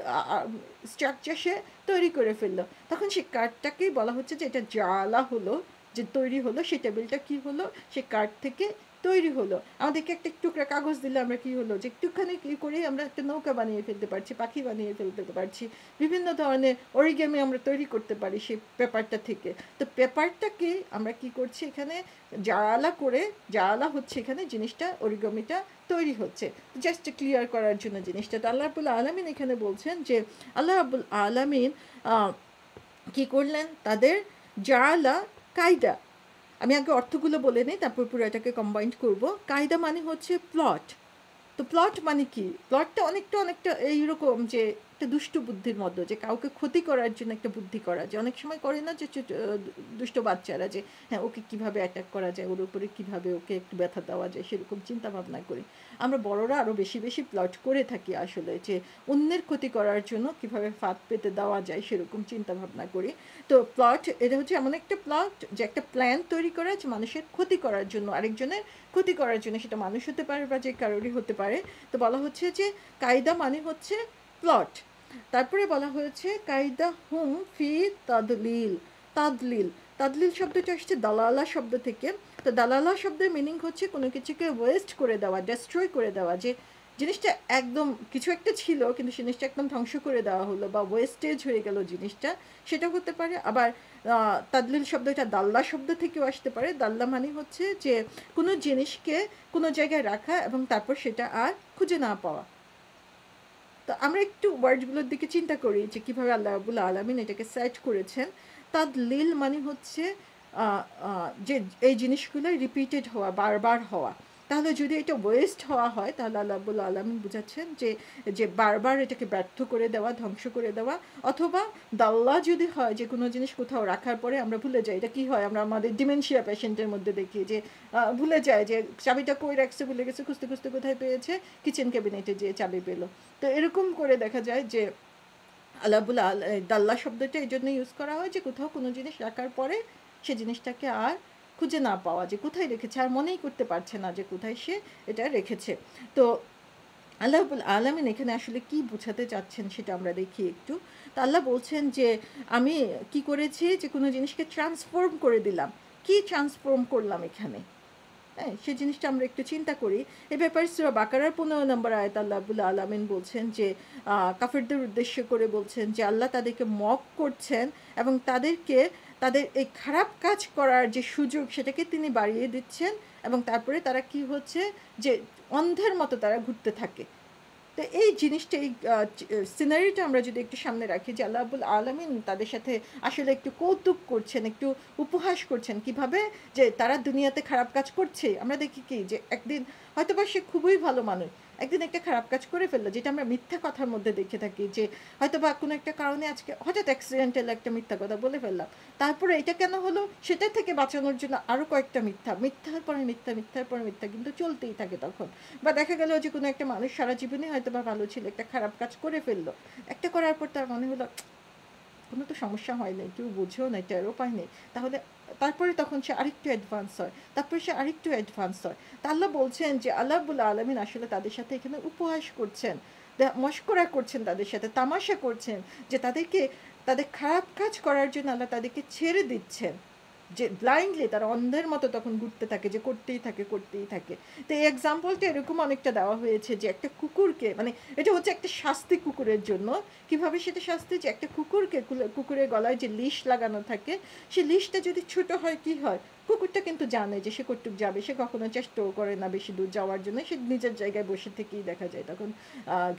স্ট্রাকচার সে তৈরি করে ফেললো। তখন সেই কাঠটাকেই বলা হচ্ছে যে এটা জাআলা হলো, যে তৈরি হলো, সেই টেবিলটা কি হলো, সে কাঠ থেকে তৈরি হলো। আমাদেরকে একটা টুকরা কাগজ দিলে আমরা কি হলো, যে একটুখানি কি করে আমরা একটা নৌকা বানিয়ে ফেলতে পারছি, পাখি বানিয়ে ফেলতে পারছি, বিভিন্ন ধরনের অরিগেমি আমরা তৈরি করতে পারি সেই পেপারটা থেকে। তো পেপারটাকে আমরা কি করছি এখানে জাআলা করে, জাআলা হচ্ছে এখানে জিনিসটা, অরিগেমিটা তৈরি হচ্ছে। জাস্ট ক্লিয়ার করার জন্য জিনিসটা। তো আল্লাহ রাব্বুল আলামিন এখানে বলছেন যে আল্লাহ রাব্বুল আলামিন কি করলেন, তাদের জাআলা কায়দা, আমি আগে অর্থগুলো বলে নিই, তারপর পুরো এটাকে কম্বাইন্ড করব। কায়দা মানে হচ্ছে প্লট। তো প্লট মানে কি? প্লটটা অনেকটা এইরকম, যে একটা দুষ্টু বুদ্ধির মতো, যে কাউকে ক্ষতি করার জন্য একটা বুদ্ধি করা, যে অনেক সময় করে না যে দুষ্ট বাচ্চারা, যে হ্যাঁ ওকে কিভাবে অ্যাটাক করা যায়, ওর উপরে কিভাবে ওকে একটু ব্যথা দেওয়া যায়, সেরকম চিন্তা ভাবনা করি। আমরা বড়রা আরও বেশি বেশি প্লট করে থাকি আসলে, যে অন্যের ক্ষতি করার জন্য কিভাবে ফাঁদ পেতে দেওয়া যায় সেরকম চিন্তা ভাবনা করি। তো প্লট এটা হচ্ছে এমন একটা প্লট, যে একটা প্ল্যান তৈরি করা, যে মানুষের ক্ষতি করার জন্য, আরেকজনের ক্ষতি করার জন্য, সেটা মানুষ হতে পারে বা যে কারোরই হতে পারে। তো বলা হচ্ছে যে কায়দা মানে হচ্ছে প্লট। তারপরে বলা হয়েছে কায়দা হুম ফি তাদলিল। তাদলিল, তাদলিল শব্দটা আসছে দালালা শব্দ থেকে। তো দালালা শব্দের মিনিং হচ্ছে কোনো কিছুকে ওয়েস্ট করে দেওয়া, ডেস্ট্রয় করে দেওয়া, যে জিনিসটা একদম কিছু একটা ছিল কিন্তু জিনিসটা একদম ধ্বংস করে দেওয়া হলো, বা ওয়েস্টেজ হয়ে গেল জিনিসটা, সেটা হতে পারে। আবার তাদলিল শব্দটা দাল্লা শব্দ থেকেও আসতে পারে। দাল্লা মানে হচ্ছে যে কোনো জিনিসকে কোনো জায়গায় রাখা এবং তারপর সেটা আর খুঁজে না পাওয়া। তো আমরা একটু ওয়ার্ডগুলোর দিকে চিন্তা করি যে কীভাবে আল্লাহ রাব্বুল আলামিন এটাকে সেট করেছেন। তাদলিল মানে হচ্ছে যে এই জিনিসগুলো রিপিটেড হওয়া, বারবার হওয়া। তাহলে যদি এটা ওয়েস্ট হওয়া হয়, তাহলে আল্লাহ রাব্বুল আলামিন বুঝাচ্ছেন যে যে বারবার এটাকে ব্যর্থ করে দেওয়া, ধ্বংস করে দেওয়া। অথবা দাল্লা যদি হয়, যে কোনো জিনিস কোথাও রাখার পরে আমরা ভুলে যাই, এটা কি হয়, আমরা আমাদের ডিমেনশিয়া পেশেন্টের মধ্যে দেখি যে ভুলে যায়, যে চাবিটা কই রাখছে ভুলে গেছে, খুঁজতে খুঁজতে কোথায় পেয়েছে, কিচেন ক্যাবিনেটে যেয়ে চাবি পেলো। তো এরকম করে দেখা যায় যে আল্লাহুল দাল্লা শব্দটা এই জন্য ইউজ করা হয়, যে কোথাও কোনো জিনিস রাখার পরে সে জিনিসটাকে আর খুঁজে না পাওয়া, যে কোথায় রেখেছে, আর মনেই করতে পারছে না যে কোথায় সে এটা রেখেছে। তো আল্লাহ রাব্বুল আলামিন এখানে আসলে কি বোঝাতে চাচ্ছেন সেটা আমরা দেখি একটু। তো আল্লাহ বলছেন যে আমি কি করেছি, যে কোনো জিনিসকে ট্রান্সফর্ম করে দিলাম। কি ট্রান্সফর্ম করলাম এখানে? হ্যাঁ, সেই জিনিসটা আমরা একটু চিন্তা করি। এ ব্যাপারে সূরা বাকারার 15 নম্বর আয়াত আল্লাহ রাব্বুল আলামিন বলছেন যে কাফেরদের উদ্দেশ্য করে বলছেন যে আল্লাহ তাদেরকে মক করছেন এবং তাদেরকে তাদের এই খারাপ কাজ করার যে সুযোগ সেটাকে তিনি বাড়িয়ে দিচ্ছেন, এবং তারপরে তারা কি হচ্ছে, যে অন্ধের মতো তারা ঘুরতে থাকে। তো এই জিনিসটা, এই সিনারিটা আমরা যদি একটু সামনে রাখি, যে আল্লাহ রাব্বুল আলামিন তাদের সাথে আসলে একটু কৌতুক করছেন, একটু উপহাস করছেন, কিভাবে যে তারা দুনিয়াতে খারাপ কাজ করছে। আমরা দেখি কি, যে একদিন হয়তোবা সে খুবই ভালো মানুষ, একদিন একটা খারাপ কাজ করে ফেললো, যেটা আমরা মিথ্যা কথার মধ্যে দেখে থাকি, যে হয়তোবা কোনো একটা কারণে আজকে হঠাৎ অ্যাক্সিডেন্টাল একটা মিথ্যা কথা বলে ফেললাম, তারপরে এটা কেন হলো সেটা থেকে বাঁচানোর জন্য আরও কয়েকটা মিথ্যা, মিথ্যার পরে মিথ্যা, মিথ্যার পরে মিথ্যা কিন্তু চলতেই থাকে তখন। বা দেখা গেল যে কোনো একটা মানুষ সারা জীবনে হয়তো বা ভালো ছিল, একটা খারাপ কাজ করে ফেললো, একটা করার পর তার মনে হলো কোনো তো সমস্যা হয় নাই, কেউ বুঝেও নাই, টেরও পায়নি, তাহলে তারপরে তখন সে আরেকটু অ্যাডভান্স হয়, তারপরে সে আরেকটু অ্যাডভান্স হয়। তা আল্লাহ বলছেন যে আল্লাহ রাব্বুল আলামিন আসলে তাদের সাথে এখানে উপহাস করছেন, মশকরা করছেন, তাদের সাথে তামাশা করছেন, যে তাদেরকে তাদের খারাপ কাজ করার জন্য আল্লাহ তাদেরকে ছেড়ে দিচ্ছেন, যে ব্লাইন্ডলি তারা অন্ধের মতো তখন ঘুরতে থাকে, যে করতেই থাকে করতেই থাকে। তো এই এক্সাম্পলটা এরকম অনেকটা দেওয়া হয়েছে যে একটা কুকুরকে, মানে এটা হচ্ছে একটা শাস্তি কুকুরের জন্য। কিভাবে সেটা শাস্তি, যে একটা কুকুরকে, কুকুরের গলায় যে লিশ লাগানো থাকে, সেই লিশটা যদি ছোট হয় কি হয়, কুকুরটা কিন্তু জানে যে সে কতটুক যাবে, সে কখনো চেষ্টাও করে না বেশি দূর যাওয়ার জন্য, সে নিজের জায়গায় বসে থেকেই দেখা যায় তখন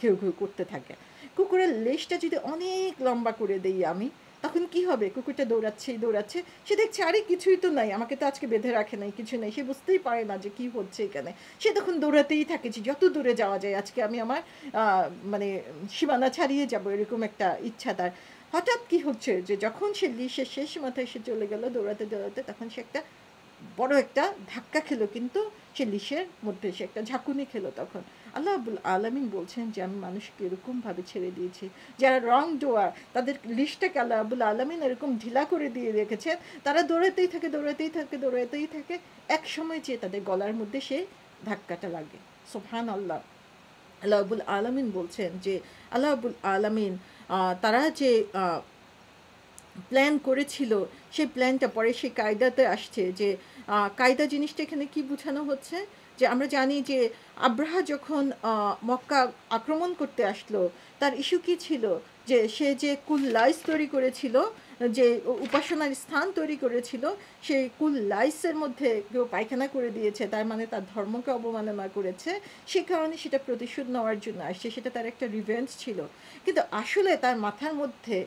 ঘেউ ঘেউ করতে থাকে। কুকুরের লেজটা যদি অনেক লম্বা করে দিই আমি, তখন কি হবে, কুকুরটা দৌড়াচ্ছেই দৌড়াচ্ছে, সে দেখছে আরে কিছুই তো নাই, আমাকে তো আজকে বেঁধে রাখে নাই, কিছু নেই, সে বুঝতেই পারে না যে কি হচ্ছে এখানে। সে তখন দৌড়াতেই থাকে যে যত দূরে যাওয়া যায়, আজকে আমি আমার মানে সীমানা ছাড়িয়ে যাব, এরকম একটা ইচ্ছা তার। হঠাৎ কি হচ্ছে, যে যখন সে লিশের শেষ মাথায় সে চলে গেল দৌড়াতে দৌড়াতে, তখন সে একটা বড় একটা ধাক্কা খেলো, কিন্তু সে লিশের মধ্যে সে একটা ঝাঁকুনি খেলো। তখন আল্লাহ রাব্বুল আলামিন বলছেন যে আমি মানুষকে এরকমভাবে ছেড়ে দিয়েছি, যারা রং ডোয়ার তাদের লিস্টটাকে আল্লাহ রাব্বুল আলামিন এরকম ঢিলা করে দিয়ে রেখেছেন, তারা দৌড়াতেই থাকে দৌড়াতেই থাকে দৌড়াতেই থাকে, এক সময় যে তাদের গলার মধ্যে সে ধাক্কাটা লাগে। সুবহান আল্লাহ। আল্লাহ রাব্বুল আলামিন বলছেন যে আল্লাহ রাব্বুল আলামিন তারা যে প্ল্যান করেছিল, সেই প্ল্যানটা পরে সেই কায়দাতে আসছে, যে কায়দা জিনিসটা এখানে কি বোঝানো হচ্ছে, যে আমরা জানি যে আব্রাহা যখন মক্কা আক্রমণ করতে আসলো, তার ইস্যু কী ছিল, যে সে যে কুল্লাইস তৈরি করেছিল, যে উপাসনার স্থান তৈরি করেছিল, সেই কুল্লাইসের মধ্যে কেউ পায়খানা করে দিয়েছে, তার মানে তার ধর্মকে অবমাননা করেছে, সে কারণে সেটা প্রতিশোধ নেওয়ার জন্য আসছে, সেটা তার একটা রিভেঞ্জ ছিল। কিন্তু আসলে তার মাথার মধ্যে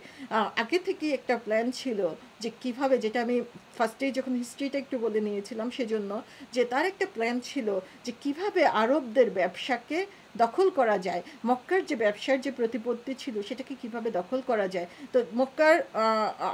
আগে থেকেই একটা প্ল্যান ছিল, যে কিভাবে, যেটা আমি ফার্স্টেই যখন হিস্ট্রিটা একটু বলে নিয়েছিলাম সেজন্য, যে তার একটা প্ল্যান ছিল যে কিভাবে আরবদের ব্যবসাকে দখল করা যায়, মক্কার যে ব্যবসার যে প্রতিপত্তি ছিল সেটাকে কিভাবে দখল করা যায়। তো মক্কার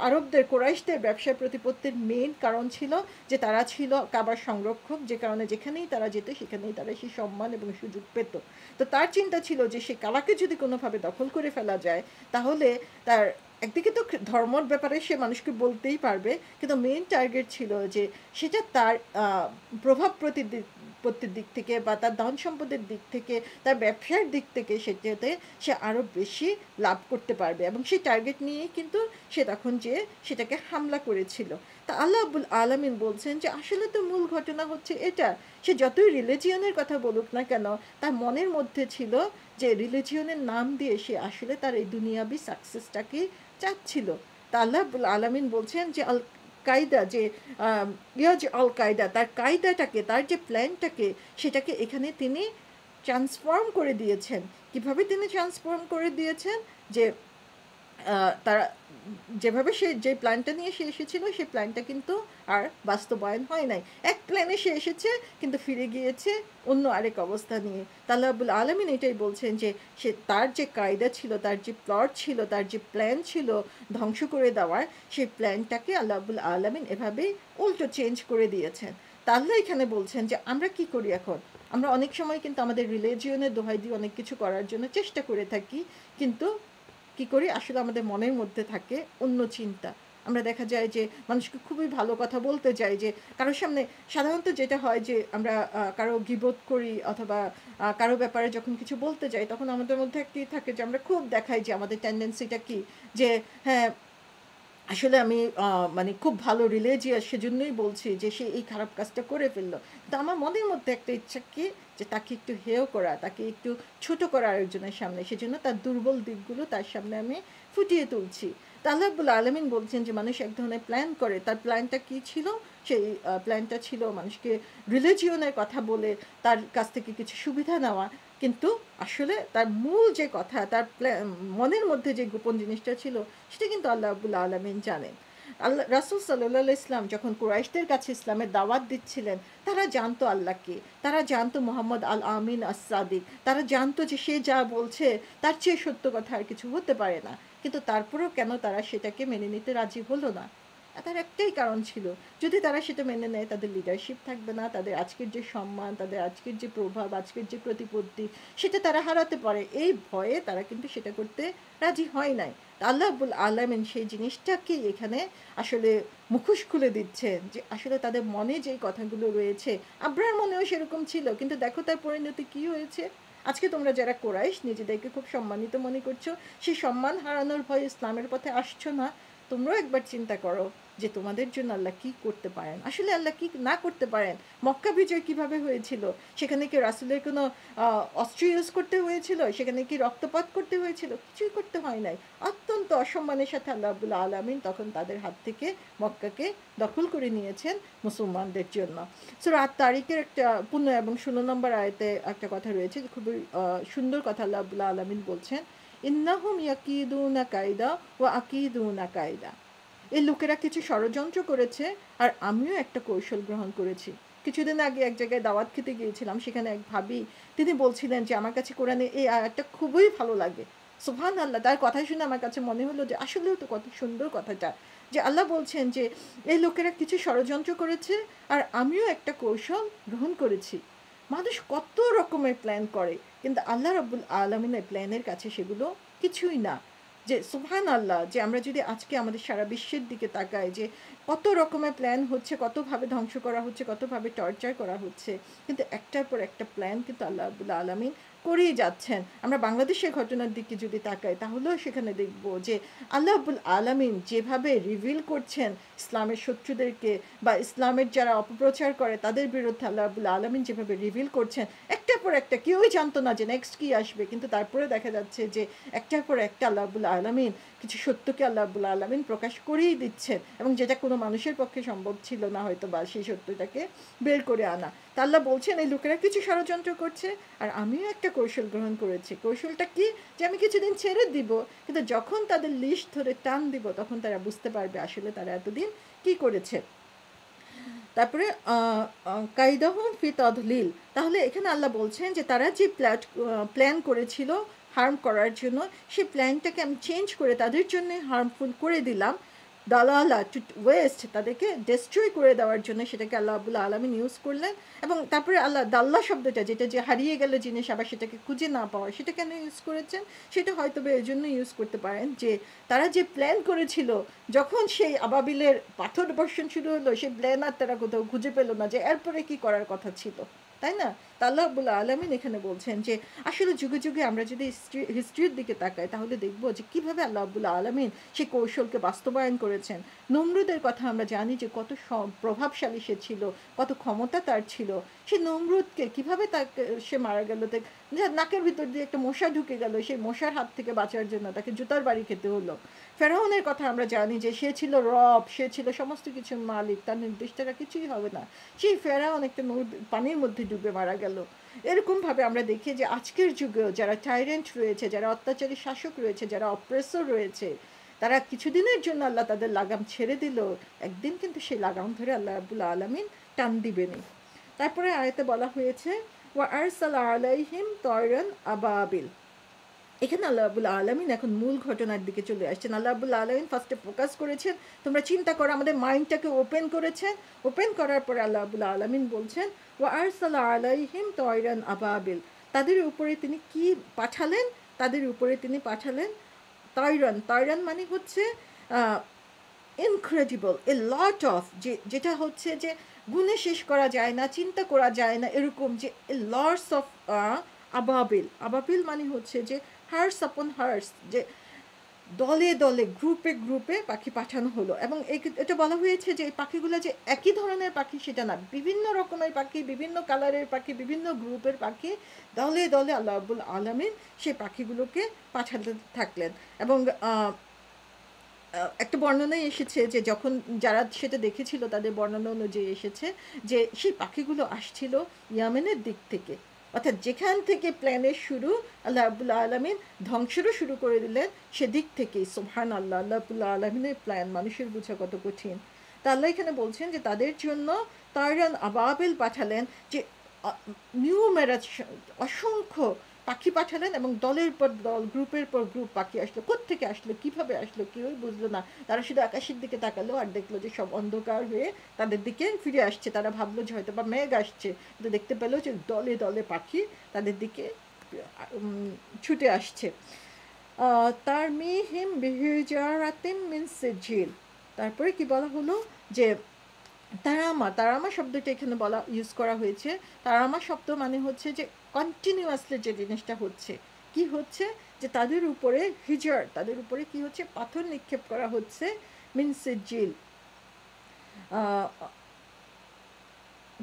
আরবদের, কোরাইশদের ব্যবসার প্রতিপত্তির মেইন কারণ ছিল যে তারা ছিল কাবার সংরক্ষক, যে কারণে যেখানেই তারা যেত সেখানেই তারা সেই সম্মান এবং সুযোগ পেত। তো তার চিন্তা ছিল যে সে কাবাকে যদি কোনোভাবে দখল করে ফেলা যায়, তাহলে তার একদিকে তো ধর্মর ব্যাপারে সে মানুষকে বলতেই পারবে, কিন্তু মেইন টার্গেট ছিল যে সেটা তার প্রভাব প্রতিপত্তির দিক থেকে বা তার ধন সম্পদের দিক থেকে, তার ব্যবসার দিক থেকে সেটাতে সে আরও বেশি লাভ করতে পারবে, এবং সেই টার্গেট নিয়েই কিন্তু সে তখন যে সেটাকে হামলা করেছিল। তা আল্লাহ রাব্বুল আলামিন বলছেন যে আসলে তো মূল ঘটনা হচ্ছে এটা, সে যতই রিলিজিয়নের কথা বলুক না কেন, তার মনের মধ্যে ছিল যে রিলিজিয়নের নাম দিয়ে সে আসলে তার এই দুনিয়াবি সাকসেসটাকে চাচ্ছিল। তা আল্লাহ রাব্বুল আলামিন বলছেন যে আল কায়দা, যে ইয়াজ আল কায়দা, তার কায়দাটাকে, তার যে প্ল্যানটাকে, সেটাকে এখানে তিনি ট্রান্সফর্ম করে দিয়েছেন। কিভাবে তিনি ট্রান্সফর্ম করে দিয়েছেন, যে তারা যেভাবে সে যে প্ল্যানটা নিয়ে সে এসেছিল, সেই প্ল্যানটা কিন্তু আর বাস্তবায়ন হয় নাই। এক প্ল্যানে সে এসেছে, কিন্তু ফিরে গিয়েছে অন্য আরেক অবস্থা নিয়ে। তা আল্লাহ রাব্বুল আলামিন এটাই বলছেন যে সে তার যে কায়দা ছিল, তার যে প্লট ছিল, তার যে প্ল্যান ছিল ধ্বংস করে দেওয়ার, সেই প্ল্যানটাকে আল্লাহ রাব্বুল আলামিন এভাবেই উল্টো চেঞ্জ করে দিয়েছেন। তা আল্লাহ এখানে বলছেন যে আমরা কি করি এখন, আমরা অনেক সময় কিন্তু আমাদের রিলিজিয়নের দোহাই দিয়ে অনেক কিছু করার জন্য চেষ্টা করে থাকি, কিন্তু কি করি, আসলে আমাদের মনের মধ্যে থাকে অন্য চিন্তা। আমরা দেখা যায় যে মানুষকে খুবই ভালো কথা বলতে যাই, যে কারোর সামনে সাধারণত যেটা হয় যে আমরা কারো গীবত করি, অথবা কারো ব্যাপারে যখন কিছু বলতে যাই, তখন আমাদের মধ্যে একটি থাকে যে আমরা খুব দেখাই যে আমাদের টেন্ডেন্সিটা কি, যে হ্যাঁ আসলে আমি মানে খুব ভালো রিলিজিয়াস, সেজন্যই বলছি যে সে এই খারাপ কাজটা করে ফেললো। তো আমার মনের মধ্যে একটা ইচ্ছা কি, যে তাকে একটু হেয় করা, তাকে একটু ছোট করা আরেকজনের সামনে, সেজন্য তার দুর্বল দিকগুলো তার সামনে আমি ফুটিয়ে তুলছি। তা আল্লাহ রাব্বুল আলামিন বলছেন যে মানুষ এক ধরনের প্ল্যান করে, তার প্ল্যানটা কী ছিল, সেই প্ল্যানটা ছিল মানুষকে রিলিজিয়নের কথা বলে তার কাছ থেকে কিছু সুবিধা নেওয়া, কিন্তু আসলে তার মূল যে কথা, তার মনের মধ্যে যে গোপন জিনিসটা ছিল, সেটা কিন্তু আল্লাহ রাব্বুল আলামিন জানেন। আল্লাহ রাসূল সাল্লাল্লাহু আলাইহি ইসলাম যখন কুরাইশদের কাছে ইসলামের দাওয়াত দিচ্ছিলেন, তারা জানতো আল্লাহকে, তারা জানতো মুহাম্মদ আল আমিন আস সাদিক, তারা জানতো যে সে যা বলছে তার চেয়ে সত্য কথা আর কিছু হতে পারে না, কিন্তু তারপরেও কেন তারা সেটাকে মেনে নিতে রাজি হলো না? তার একটাই কারণ ছিল, যদি তারা সেটা মেনে নেয় তাদের লিডারশিপ থাকবে না, তাদের আজকের যে সম্মান, তাদের আজকের যে প্রভাব, আজকের যে প্রতিপত্তি, সেটা তারা হারাতে পারে, এই ভয়ে তারা কিন্তু সেটা করতে রাজি হয় নাই। আল্লাহ রাব্বুল আলামিন সেই জিনিসটাকে এখানে আসলে মুখোশ খুলে দিচ্ছেন, যে আসলে তাদের মনে যেই কথাগুলো রয়েছে, আব্রাহার মনেও সেরকম ছিল, কিন্তু দেখো তার পরিণতি কী হয়েছে। আজকে তোমরা যারা কোরাইশ নিজেদেরকে খুব সম্মানিত মনে করছো, সেই সম্মান হারানোর ভয়ে ইসলামের পথে আসছো না। তোমরাও একবার চিন্তা করো যে তোমাদের জন্য আল্লাহ কি করতে পারেন, আসলে আল্লাহ কি না করতে পারেন। মক্কা বিজয় কিভাবে হয়েছিল, সেখানে কি রাসূলের কোনো অস্ত্র ইউজ করতে হয়েছিল, সেখানে কি রক্তপাত করতে হয়েছিল? কিছুই করতে হয় নাই। অত্যন্ত অসম্মানের সাথে আল্লাহ রাব্বুল আলামিন তখন তাদের হাত থেকে মক্কাকে দখল করে নিয়েছেন মুসলমানদের জন্য। সূরা আত-তারিকের একটা 15 এবং 16 নম্বর আয়াতে একটা কথা রয়েছে, খুবই সুন্দর কথা আল্লাহ রাব্বুল আলামিন বলছেন, ইন্নাহুম ইয়াকিদুনা কায়দা ওয়া আকিদুনা কায়দা। এই লোকেরা কিছু ষড়যন্ত্র করেছে আর আমিও একটা কৌশল গ্রহণ করেছি। কিছুদিন আগে এক জায়গায় দাওয়াত খেতে গিয়েছিলাম, সেখানে এক ভাবি তিনি বলছিলেন যে আমার কাছে কোরআনে এই আয়াতটা খুবই ভালো লাগে। সুবহানাল্লাহ, তার কথা শুনে আমার কাছে মনে হলো যে আসলেও তো কত সুন্দর কথাটা, যে আল্লাহ বলছেন যে এই লোকেরা কিছু ষড়যন্ত্র করেছে আর আমিও একটা কৌশল গ্রহণ করেছি। মানুষ কত রকমের প্ল্যান করে, কিন্তু আল্লাহ রাব্বুল আলামিনের প্ল্যানের কাছে সেগুলো কিছুই না। যে সুবহানাল্লাহ, যে আমরা যদি আজকে আমাদের সারা বিশ্বের দিকে তাকাই যে কত রকমের প্ল্যান হচ্ছে, কতভাবে ধ্বংস করা হচ্ছে, কতভাবে টর্চার করা হচ্ছে, কিন্তু একটার পর একটা প্ল্যান কিন্তু আল্লাহ রাব্বুল আলামিন করেই যাচ্ছেন। আমরা বাংলাদেশের ঘটনার দিকে যদি তাকাই তাহলেও সেখানে দেখব যে আল্লাহ রাব্বুল আলামিন যেভাবে রিভিল করছেন ইসলামের শত্রুদেরকে বা ইসলামের যারা অপপ্রচার করে তাদের বিরুদ্ধে আল্লাহ রাব্বুল আলামিন যেভাবে রিভিল করছেন, একটার পর একটা, কেউই জানতো না যে নেক্সট কী আসবে, কিন্তু তারপরে দেখা যাচ্ছে যে একটার পর একটা আল্লাহ রাব্বুল আলামিন কিছু সত্যকে আল্লাহ রাব্বুল আলামিন প্রকাশ করেই দিচ্ছেন, এবং যেটা কোনো মানুষের পক্ষে সম্ভব ছিল না হয়তো বা সেই সত্যটাকে বের করে আনা। তা আল্লাহ বলছেন এই লোকেরা কিছু ষড়যন্ত্র করছে আর আমিও একটা কৌশল গ্রহণ করেছি। কৌশলটা কি? যে আমি কিছুদিন ছেড়ে দিব, কিন্তু যখন তাদের লিস্ট ধরে টান দিব তখন তারা বুঝতে পারবে আসলে তারা এতদিন কি করেছে। তারপরে কাইদাহুম ফি তাদলিল, তাহলে এখানে আল্লাহ বলছেন যে তারা যে প্ল্যান করেছিল হার্ম করার জন্য, সেই প্ল্যানটাকে আমি চেঞ্জ করে তাদের জন্য হার্মফুল করে দিলাম। দালালা, টু ওয়েস্ট, তাদেরকে ডেস্ট্রয় করে দেওয়ার জন্য সেটাকে আল্লাহ রাব্বুল আলামিন ইউজ করলেন। এবং তারপরে আল্লাহ দাল্লা শব্দটা, যেটা যে হারিয়ে গেল জিনিস আবার সেটাকে খুঁজে না পাওয়া, সেটা কেন ইউজ করেছেন? সেটা হয়তো এই জন্য ইউজ করতে পারেন যে তারা যে প্ল্যান করেছিল, যখন সেই আবাবিলের পাথর বর্ষণ শুরু হলো, সেই প্ল্যান আর তারা কোথাও খুঁজে পেল না যে এরপরে কি করার কথা ছিল, তাই না? তা আল্লাহ রাব্বুল আলামিন এখানে বলছেন যে আসলে যুগে যুগে আমরা যদি হিস্ট্রির দিকে তাকাই তাহলে দেখব যে কীভাবে আল্লাহ রাব্বুল আলামিন সেই কৌশলকে বাস্তবায়ন করেছেন। নমরুদের কথা আমরা জানি যে কত প্রভাবশালী সে ছিল, কত ক্ষমতা তার ছিল। সে নমরুদকে কীভাবে তাকে সে মারা গেল, নাকের ভিতর দিয়ে একটা মশা ঢুকে গেল, সেই মশার হাত থেকে বাঁচার জন্য তাকে জুতার বাড়ি খেতে হলো। ফেরাউনের কথা আমরা জানি যে সে ছিল রব, সে ছিল সমস্ত কিছুর মালিক, তার নির্দেশ ছাড়া কিছুই হবে না। সেই ফেরাউন একটা পানির মধ্যে ডুবে মারা গেল। এরকমভাবে আমরা দেখি যে আজকের যুগেও যারা টাইরেন্ট রয়েছে, যারা অত্যাচারী শাসক রয়েছে, যারা অপ্রেসর রয়েছে, তারা কিছুদিনের জন্য আল্লাহ তাদের লাগাম ছেড়ে দিল, একদিন কিন্তু সেই লাগাম ধরে আল্লাহ রাব্বুল আলামিন টান দিবেনই। তারপরে আয়াতে বলা হয়েছে ওয়া আরসালা আলাইহিম তয়রান আবাবিল। এখানে আল্লাহ রাব্বুল আলামিন এখন মূল ঘটনার দিকে চলে আসছেন। আল্লাহ রাব্বুল আলামিন ফার্স্টে ফোকাস করেছেন, তোমরা চিন্তা করো, আমাদের মাইন্ডটাকে ওপেন করেছেন। ওপেন করার পরে আল্লাহ রাব্বুল আলামিন বলছেন ওয়া আরসালা আলাইহিম তয়রান আবাবিল, তাদের উপরে তিনি কি পাঠালেন? তাদের উপরে তিনি পাঠালেন তয়রান। তয়রান মানে হচ্ছে ইনক্রেডিবল, এ লট অফ, যেটা হচ্ছে যে গুণে শেষ করা যায় না, চিন্তা করা যায় না, এরকম যে লটস অফ আবাবিল। আবাবিল মানে হচ্ছে যে হার্স আপন হার্স, যে দলে দলে গ্রুপে গ্রুপে পাখি পাঠানো হলো। এবং এটা বলা হয়েছে যে এই পাখিগুলো যে একই ধরনের পাখি সেটা না, বিভিন্ন রকমের পাখি, বিভিন্ন কালারের পাখি, বিভিন্ন গ্রুপের পাখি, দলে দলে আল্লাহ রাব্বুল আলামিন সেই পাখিগুলোকে পাঠাতে থাকলেন। এবং একটা বর্ণনায় এসেছে যে যখন যারা সেটা দেখেছিল তাদের বর্ণনা অনুযায়ী এসেছে যে সেই পাখিগুলো আসছিল ইয়ামেনের দিক থেকে, অর্থাৎ যেখান থেকে প্ল্যানের শুরু, আল্লাহ রাব্বুল আলামিন ধ্বংসেরও শুরু করে দিলেন সেদিক থেকেই। সুবহানাল্লাহ, আল্লাহ রাব্বুল আলামিনের প্ল্যান মানুষের বোঝা কত কঠিন। তা আল্লাহ এখানে বলছেন যে তাদের জন্য তায়রান আবাবিল পাঠালেন, যে নিউমেরাস অসংখ্য পাখি পাঠালেন, এবং দলের পর দল, গ্রুপের পর গ্রুপ পাখি আসলো। কোত্থেকে আসলো, কীভাবে আসলো, কেউই বুঝলো না। তারা শুধু আকাশের দিকে তাকালো আর দেখলো যে সব অন্ধকার হয়ে তাদের দিকে ফিরে আসছে। তারা ভাবলো যে হয়তো বা মেঘ আসছে, কিন্তু দেখতে পেলো যে দলে দলে পাখি তাদের দিকে ছুটে আসছে। তার মিহিম বিহিজারাতিম মিন সিজিল, তারপরে কি বলা হলো যে তারামা, তারামা শব্দটা এখানে বলা ইউজ করা হয়েছে। তারামা শব্দ মানে হচ্ছে যে কন্টিনিউয়াসলি যে জিনিসটা হচ্ছে, কি হচ্ছে, যে তাদের উপরে হিজার, তাদের উপরে কি হচ্ছে, পাথর নিক্ষেপ করা হচ্ছে, মিনসিজিল,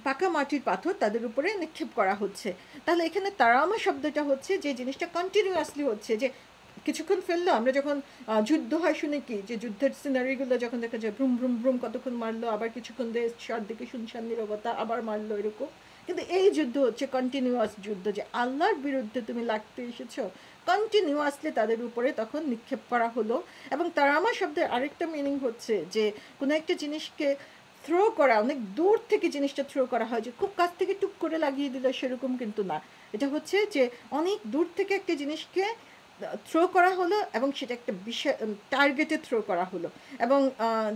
পাকা মাটির পাথর তাদের উপরে নিক্ষেপ করা হচ্ছে। তাহলে এখানে তারামা শব্দটা হচ্ছে যে জিনিসটা কন্টিনিউয়াসলি হচ্ছে, যে কিছুক্ষণ ফেললো, আমরা যখন যুদ্ধ হয় শুনে কি, যে যুদ্ধের সিনারিগুলো যখন দেখা যায় ভ্রুম ভ্রুম ভ্রুম কতক্ষণ মারলো, আবার কিছুক্ষণ দিয়ে চারদিকে শুনশান নীরবতা, আবার মারলো, এরকম। কিন্তু এই যুদ্ধ হচ্ছে কন্টিনিউয়াস যুদ্ধ, যে আল্লাহর বিরুদ্ধে তুমি লাগতে এসেছো, কন্টিনিউয়াসলি তাদের উপরে তখন নিক্ষেপ করা হলো। এবং তারামা শব্দের আরেকটা মিনিং হচ্ছে যে কোনো একটা জিনিসকে থ্রো করা, অনেক দূর থেকে জিনিসটা থ্রো করা হয়, যে খুব কাছ থেকে টুক করে লাগিয়ে দিল সেরকম কিন্তু না। এটা হচ্ছে যে অনেক দূর থেকে একটা জিনিসকে থ্রো করা হলো এবং সেটা একটা বিষয় টার্গেটে থ্রো করা হলো। এবং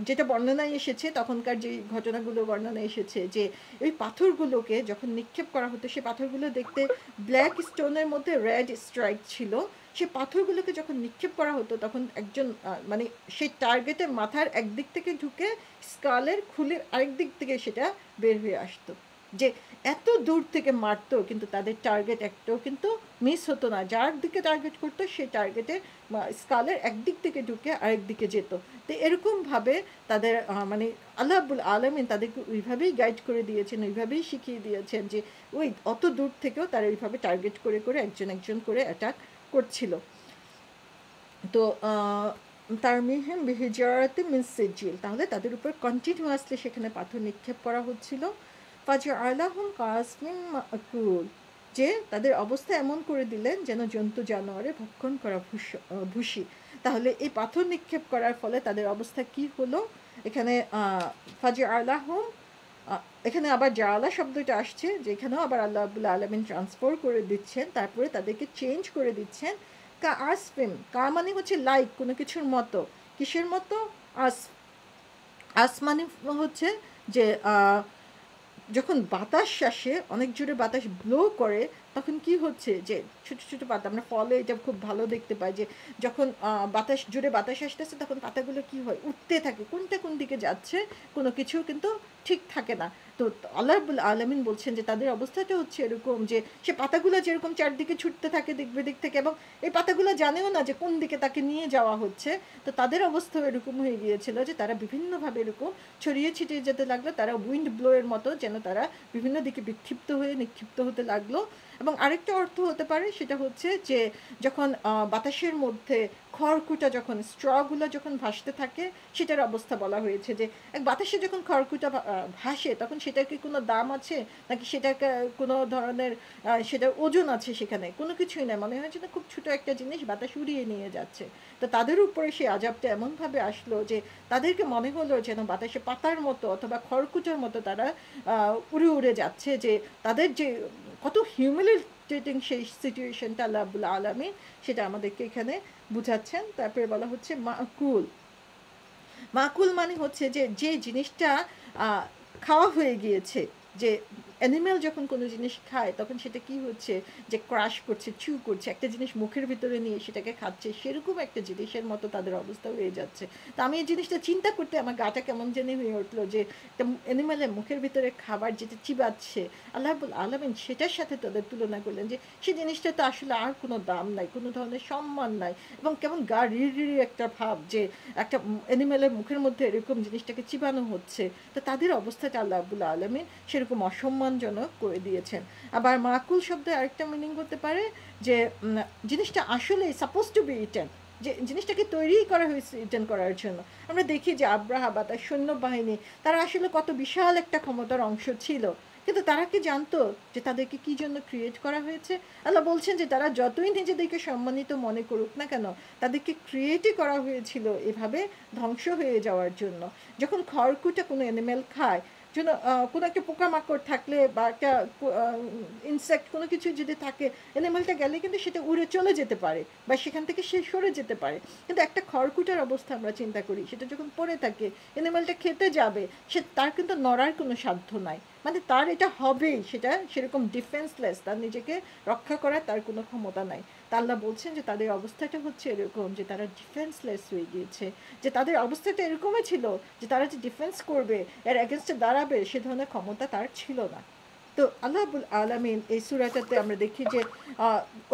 যেটা বর্ণনায় এসেছে, তখনকার যে ঘটনাগুলো বর্ণনায় এসেছে, যে ওই পাথরগুলোকে যখন নিক্ষেপ করা হতো, সে পাথরগুলো দেখতে ব্ল্যাক স্টোনের মধ্যে রেড স্ট্রাইক ছিল। সে পাথরগুলোকে যখন নিক্ষেপ করা হতো, তখন একজন মানে সেই টার্গেটের মাথার একদিক থেকে ঢুকে স্কালের খুলের আরেক দিক থেকে সেটা বের হয়ে আসতো। যে এত দূর থেকে মারতো, কিন্তু তাদের টার্গেট একটাও কিন্তু মিস হতো না। যার দিকে টার্গেট করতো সেই টার্গেটে স্কালের একদিক থেকে ঢুকে আরেক দিকে যেত। তো এরকমভাবে তাদের মানে আল্লাহ রাব্বুল আলামিন তাদেরকে ওইভাবেই গাইড করে দিয়েছেন, ওইভাবেই শিখিয়ে দিয়েছেন, যে ওই অত দূর থেকেও তারা ওইভাবে টার্গেট করে করে একজন একজন করে অ্যাটাক করছিল। তো তার মিহিম বিহিজারাতে মিন সিজিল, তাহলে তাদের উপর কন্টিনিউয়াসলি সেখানে পাথর নিক্ষেপ করা হচ্ছিল। ফাজা আলাহুম কাসমিন মাকুল, যে তাদের অবস্থা এমন করে দিলেন যেন জন্তু জানোয়ারে ভক্ষণ করা ভুসি। তাহলে এই পাথর নিক্ষেপ করার ফলে তাদের অবস্থা কি হলো? এখানে ফাজা আলাহুম, এখানে আবার জালা শব্দটা আসছে, যে এখানেও আবার আল্লাহ রাব্বুল আলামিন ট্রান্সফার করে দিচ্ছেন, তারপরে তাদেরকে চেঞ্জ করে দিচ্ছেন। কা আসফিন, কা মানে হচ্ছে লাইক, কোনো কিছুর মতো। কিসের মতো? আস, আস মানে হচ্ছে যে যখন বাতাস আসে, অনেক জোরে বাতাস ব্লো করে, তখন কি হচ্ছে, যে ছোট ছোট পাতা, আমরা ফলে এটা খুব ভালো দেখতে পাই, যে যখন বাতাস জোরে বাতাস আসতেছে, তখন পাতাগুলো কি হয়, উঠতে থাকে, কোনটা কোন দিকে যাচ্ছে কোনো কিছু কিন্তু ঠিক থাকে না। তো আল্লাহ রাব্বুল আলামিন বলছেন যে তাদের অবস্থাটা হচ্ছে এরকম, যে সে পাতাগুলো যেরকম চারদিকে ছুটতে থাকে দিক বেদিক থেকে, এবং এই পাতাগুলো জানেও না যে কোন দিকে তাকে নিয়ে যাওয়া হচ্ছে। তো তাদের অবস্থাও এরকম হয়ে গিয়েছিল, যে তারা বিভিন্নভাবে এরকম ছড়িয়ে ছিটিয়ে যেতে লাগলো, তারা উইন্ড ব্লোয়ের মতো যেন তারা বিভিন্ন দিকে বিক্ষিপ্ত হয়ে নিক্ষিপ্ত হতে লাগলো। এবং আরেকটা অর্থ হতে পারে, সেটা হচ্ছে যে যখন বাতাসের মধ্যে খড়কুটা, যখন স্ট্রগুলো যখন ভাসতে থাকে, সেটার অবস্থা বলা হয়েছে, যে এক বাতাসে যখন খড়কুটা ভাসে, তখন সেটার কি কোনো দাম আছে, নাকি সেটাকে কোনো ধরনের সেটার ওজন আছে, সেখানে কোনো কিছুই নেই, মনে হয় যেন খুব ছোটো একটা জিনিস বাতাস উড়িয়ে নিয়ে যাচ্ছে। তো তাদের উপরে সেই আজাবটা এমনভাবে আসলো, যে তাদেরকে মনে হলো যেন বাতাসে পাতার মতো অথবা খড়কুটোর মতো তারা উড়ে উড়ে যাচ্ছে, যে তাদের যে কত হিউমিলিটেটিং সেই সিচুয়েশনটা আল্লাহ রাব্বুল আলামিন সেটা আমাদেরকে এখানে বুঝাচ্ছেন। তারপরে বলা হচ্ছে মাকুল। মাকুল মানে হচ্ছে যে যে জিনিসটা খাওয়া হয়ে গিয়েছে, যে অ্যানিম্যাল যখন কোনো জিনিস খায়, তখন সেটা কি হচ্ছে, যে ক্রাশ করছে, চু করছে, একটা জিনিস মুখের ভিতরে নিয়ে সেটাকে খাচ্ছে, সেরকম একটা জিনিসের মতো তাদের অবস্থা হয়ে যাচ্ছে। তো আমি এই জিনিসটা চিন্তা করতে আমার গাটা কেমন জানি হয়ে উঠলো, যে একটা অ্যানিম্যালের মুখের ভিতরে খাবার যেটা চিবাচ্ছে, আল্লাহ রাব্বুল আলামিন সেটার সাথে তাদের তুলনা করলেন, যে সেই জিনিসটা তো আসলে আর কোনো দাম নাই, কোনো ধরনের সম্মান নাই, এবং কেমন গা রিড়ি একটা ভাব, যে একটা অ্যানিম্যালের মুখের মধ্যে এরকম জিনিসটাকে চিবানো হচ্ছে। তো তাদের অবস্থাটা আল্লাহ রাব্বুল আলামিন সেরকম অসম্মানজনক করে দিয়েছেন। আবার মাকুল শব্দের আরেকটা মিনিং হতে পারে, যে জিনিসটা আসলে সাপোজ টু বি ইটেন, যে জিনিসটাকে তৈরিই করা হয়েছে ইটেন করার জন্য। আমরা দেখি যে আব্রাহা বা তার সৈন্যবাহিনী, তারা আসলে কত বিশাল একটা ক্ষমতার অংশ ছিল, কিন্তু তারা কি জানতো যে তাদেরকে কি জন্য ক্রিয়েট করা হয়েছে? আল্লাহ বলছেন যে তারা যতই নিজেদেরকে সম্মানিত মনে করুক না কেন, তাদেরকে ক্রিয়েটই করা হয়েছিল এভাবে ধ্বংস হয়ে যাওয়ার জন্য। যখন খড়কুটা কোনো অ্যানিম্যাল খায়, যেন কোনো একটা পোকামাকড় থাকলে বা একটা ইনসেক্ট কোনো কিছু যদি থাকে, অ্যানিম্যালটা গেলে কিন্তু সেটা উড়ে চলে যেতে পারে বা সেখান থেকে সে সরে যেতে পারে। কিন্তু একটা খড়কুটার অবস্থা আমরা চিন্তা করি, সেটা যখন পড়ে থাকে, অ্যানিম্যালটা খেতে যাবে, সে তার কিন্তু নড়ার কোনো সাধ্য নাই, মানে তার এটা হবেই, সেটা সেরকম ডিফেন্সলেস, তার নিজেকে রক্ষা করার তার কোনো ক্ষমতা নাই। তা আল্লাহ বলছেন যে তাদের অবস্থাটা হচ্ছে এরকম যে তারা ডিফেন্সলেস হয়ে গিয়েছে, যে তাদের অবস্থাটা এরকমই ছিল যে তারা যে ডিফেন্স করবে, এর এগেনস্টে দাঁড়াবে, সে ধরনের ক্ষমতা তার ছিল না। তো আল্লাহ আবুল আলমিন এই সুরাটাতে আমরা দেখি যে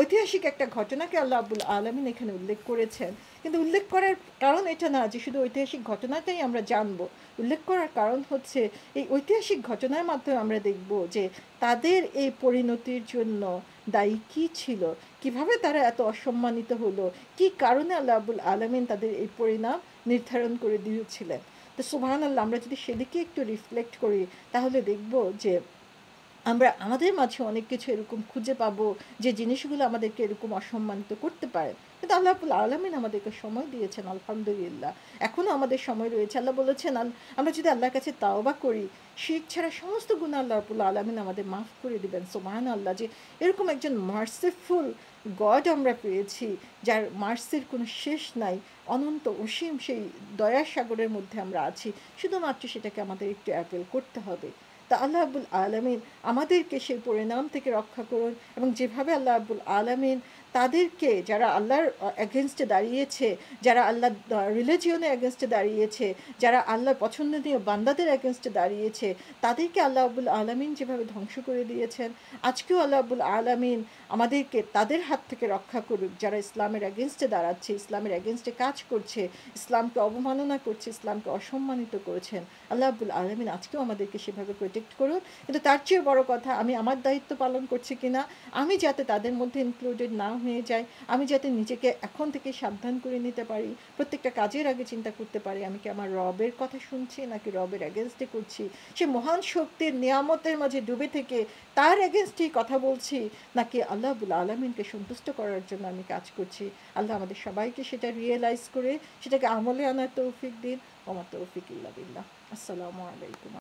ঐতিহাসিক একটা ঘটনাকে আল্লাহ আবুল আলমিন এখানে উল্লেখ করেছেন। কিন্তু উল্লেখ করার কারণ এটা না যে শুধু ঐতিহাসিক ঘটনাটাই আমরা জানবো। উল্লেখ করার কারণ হচ্ছে এই ঐতিহাসিক ঘটনার মাধ্যমে আমরা দেখব যে তাদের এই পরিণতির জন্য দায়ী কী ছিল, কিভাবে তারা এত অসম্মানিত হলো, কি কারণে আল্লাহ আবুল আলমিন তাদের এই পরিণাম নির্ধারণ করে দিয়েছিলেন। তো সুবহানাল্লাহ, আমরা যদি সেদিকে একটু রিফ্লেক্ট করি তাহলে দেখব যে আমরা আমাদের মাঝে অনেক কিছু এরকম খুঁজে পাবো যে জিনিসগুলো আমাদেরকে এরকম অসম্মানিত করতে পারে। কিন্তু আল্লাহ রাব্বুল আলামিন আমাদেরকে সময় দিয়েছেন, আলহামদুলিল্লাহ। এখনও আমাদের সময় রয়েছে। আল্লাহ বলেছেন আমরা যদি আল্লাহর কাছে তাওবা করি, শিরক ছাড়া সমস্ত গুনাহ আল্লাহ রাব্বুল আলামিন আমাদের মাফ করে দিবেন। সুবহানাল্লাহ, যে এরকম একজন মার্সিফুল গড আমরা পেয়েছি, যার মার্সির কোনো শেষ নাই, অনন্ত অসীম সেই দয়ার সাগরের মধ্যে আমরা আছি। শুধুমাত্র সেটাকে আমাদের একটু অ্যাপেল করতে হবে। তা আল্লাহ রাব্বুল আলামিন আমাদেরকে সেই পরিণাম থেকে রক্ষা করুন, এবং যেভাবে আল্লাহ রাব্বুল আলামিন তাদেরকে, যারা আল্লাহর এগেনস্টে দাঁড়িয়েছে, যারা আল্লাহ রিলিজিয়নের এগেনস্টে দাঁড়িয়েছে, যারা আল্লাহর পছন্দনীয় বান্দাদের এগেনস্টে দাঁড়িয়েছে, তাদেরকে আল্লাহ রাব্বুল আলামিন যেভাবে ধ্বংস করে দিয়েছেন, আজকেও আল্লাহ রাব্বুল আলামিন আমাদেরকে তাদের হাত থেকে রক্ষা করুক, যারা ইসলামের এগেনস্টে দাঁড়াচ্ছে, ইসলামের এগেনস্টে কাজ করছে, ইসলামকে অবমাননা করছে, ইসলামকে অসম্মানিত করেছেন। আল্লাহ রাব্বুল আলামিন আজকেও আমাদেরকে সেভাবে প্রোটেক্ট করুন। কিন্তু তার চেয়ে বড় কথা, আমি আমার দায়িত্ব পালন করছি কিনা, আমি যাতে তাদের মধ্যে ইনক্লুডেড না হয়ে যাই, আমি যাতে নিজেকে এখন থেকে সাবধান করে নিতে পারি, প্রত্যেকটা কাজের আগে চিন্তা করতে পারি আমি কি আমার রবের কথা শুনছি নাকি রবের এগেনস্টে করছি, সে মহান শক্তির নিয়ামতের মাঝে ডুবে থেকে তার এগেনস্টেই কথা বলছি, নাকি আল্লাহ রাব্বুল আলামিনকে সন্তুষ্ট করার জন্য আমি কাজ করছি। আল্লাহ আমাদের সবাইকে সেটা রিয়েলাইজ করে সেটাকে আমলে আনার তৌফিক দিন। ওমা তৌফিক ইল্লা বিল্লাহ। আসসালামু আলাইকুম।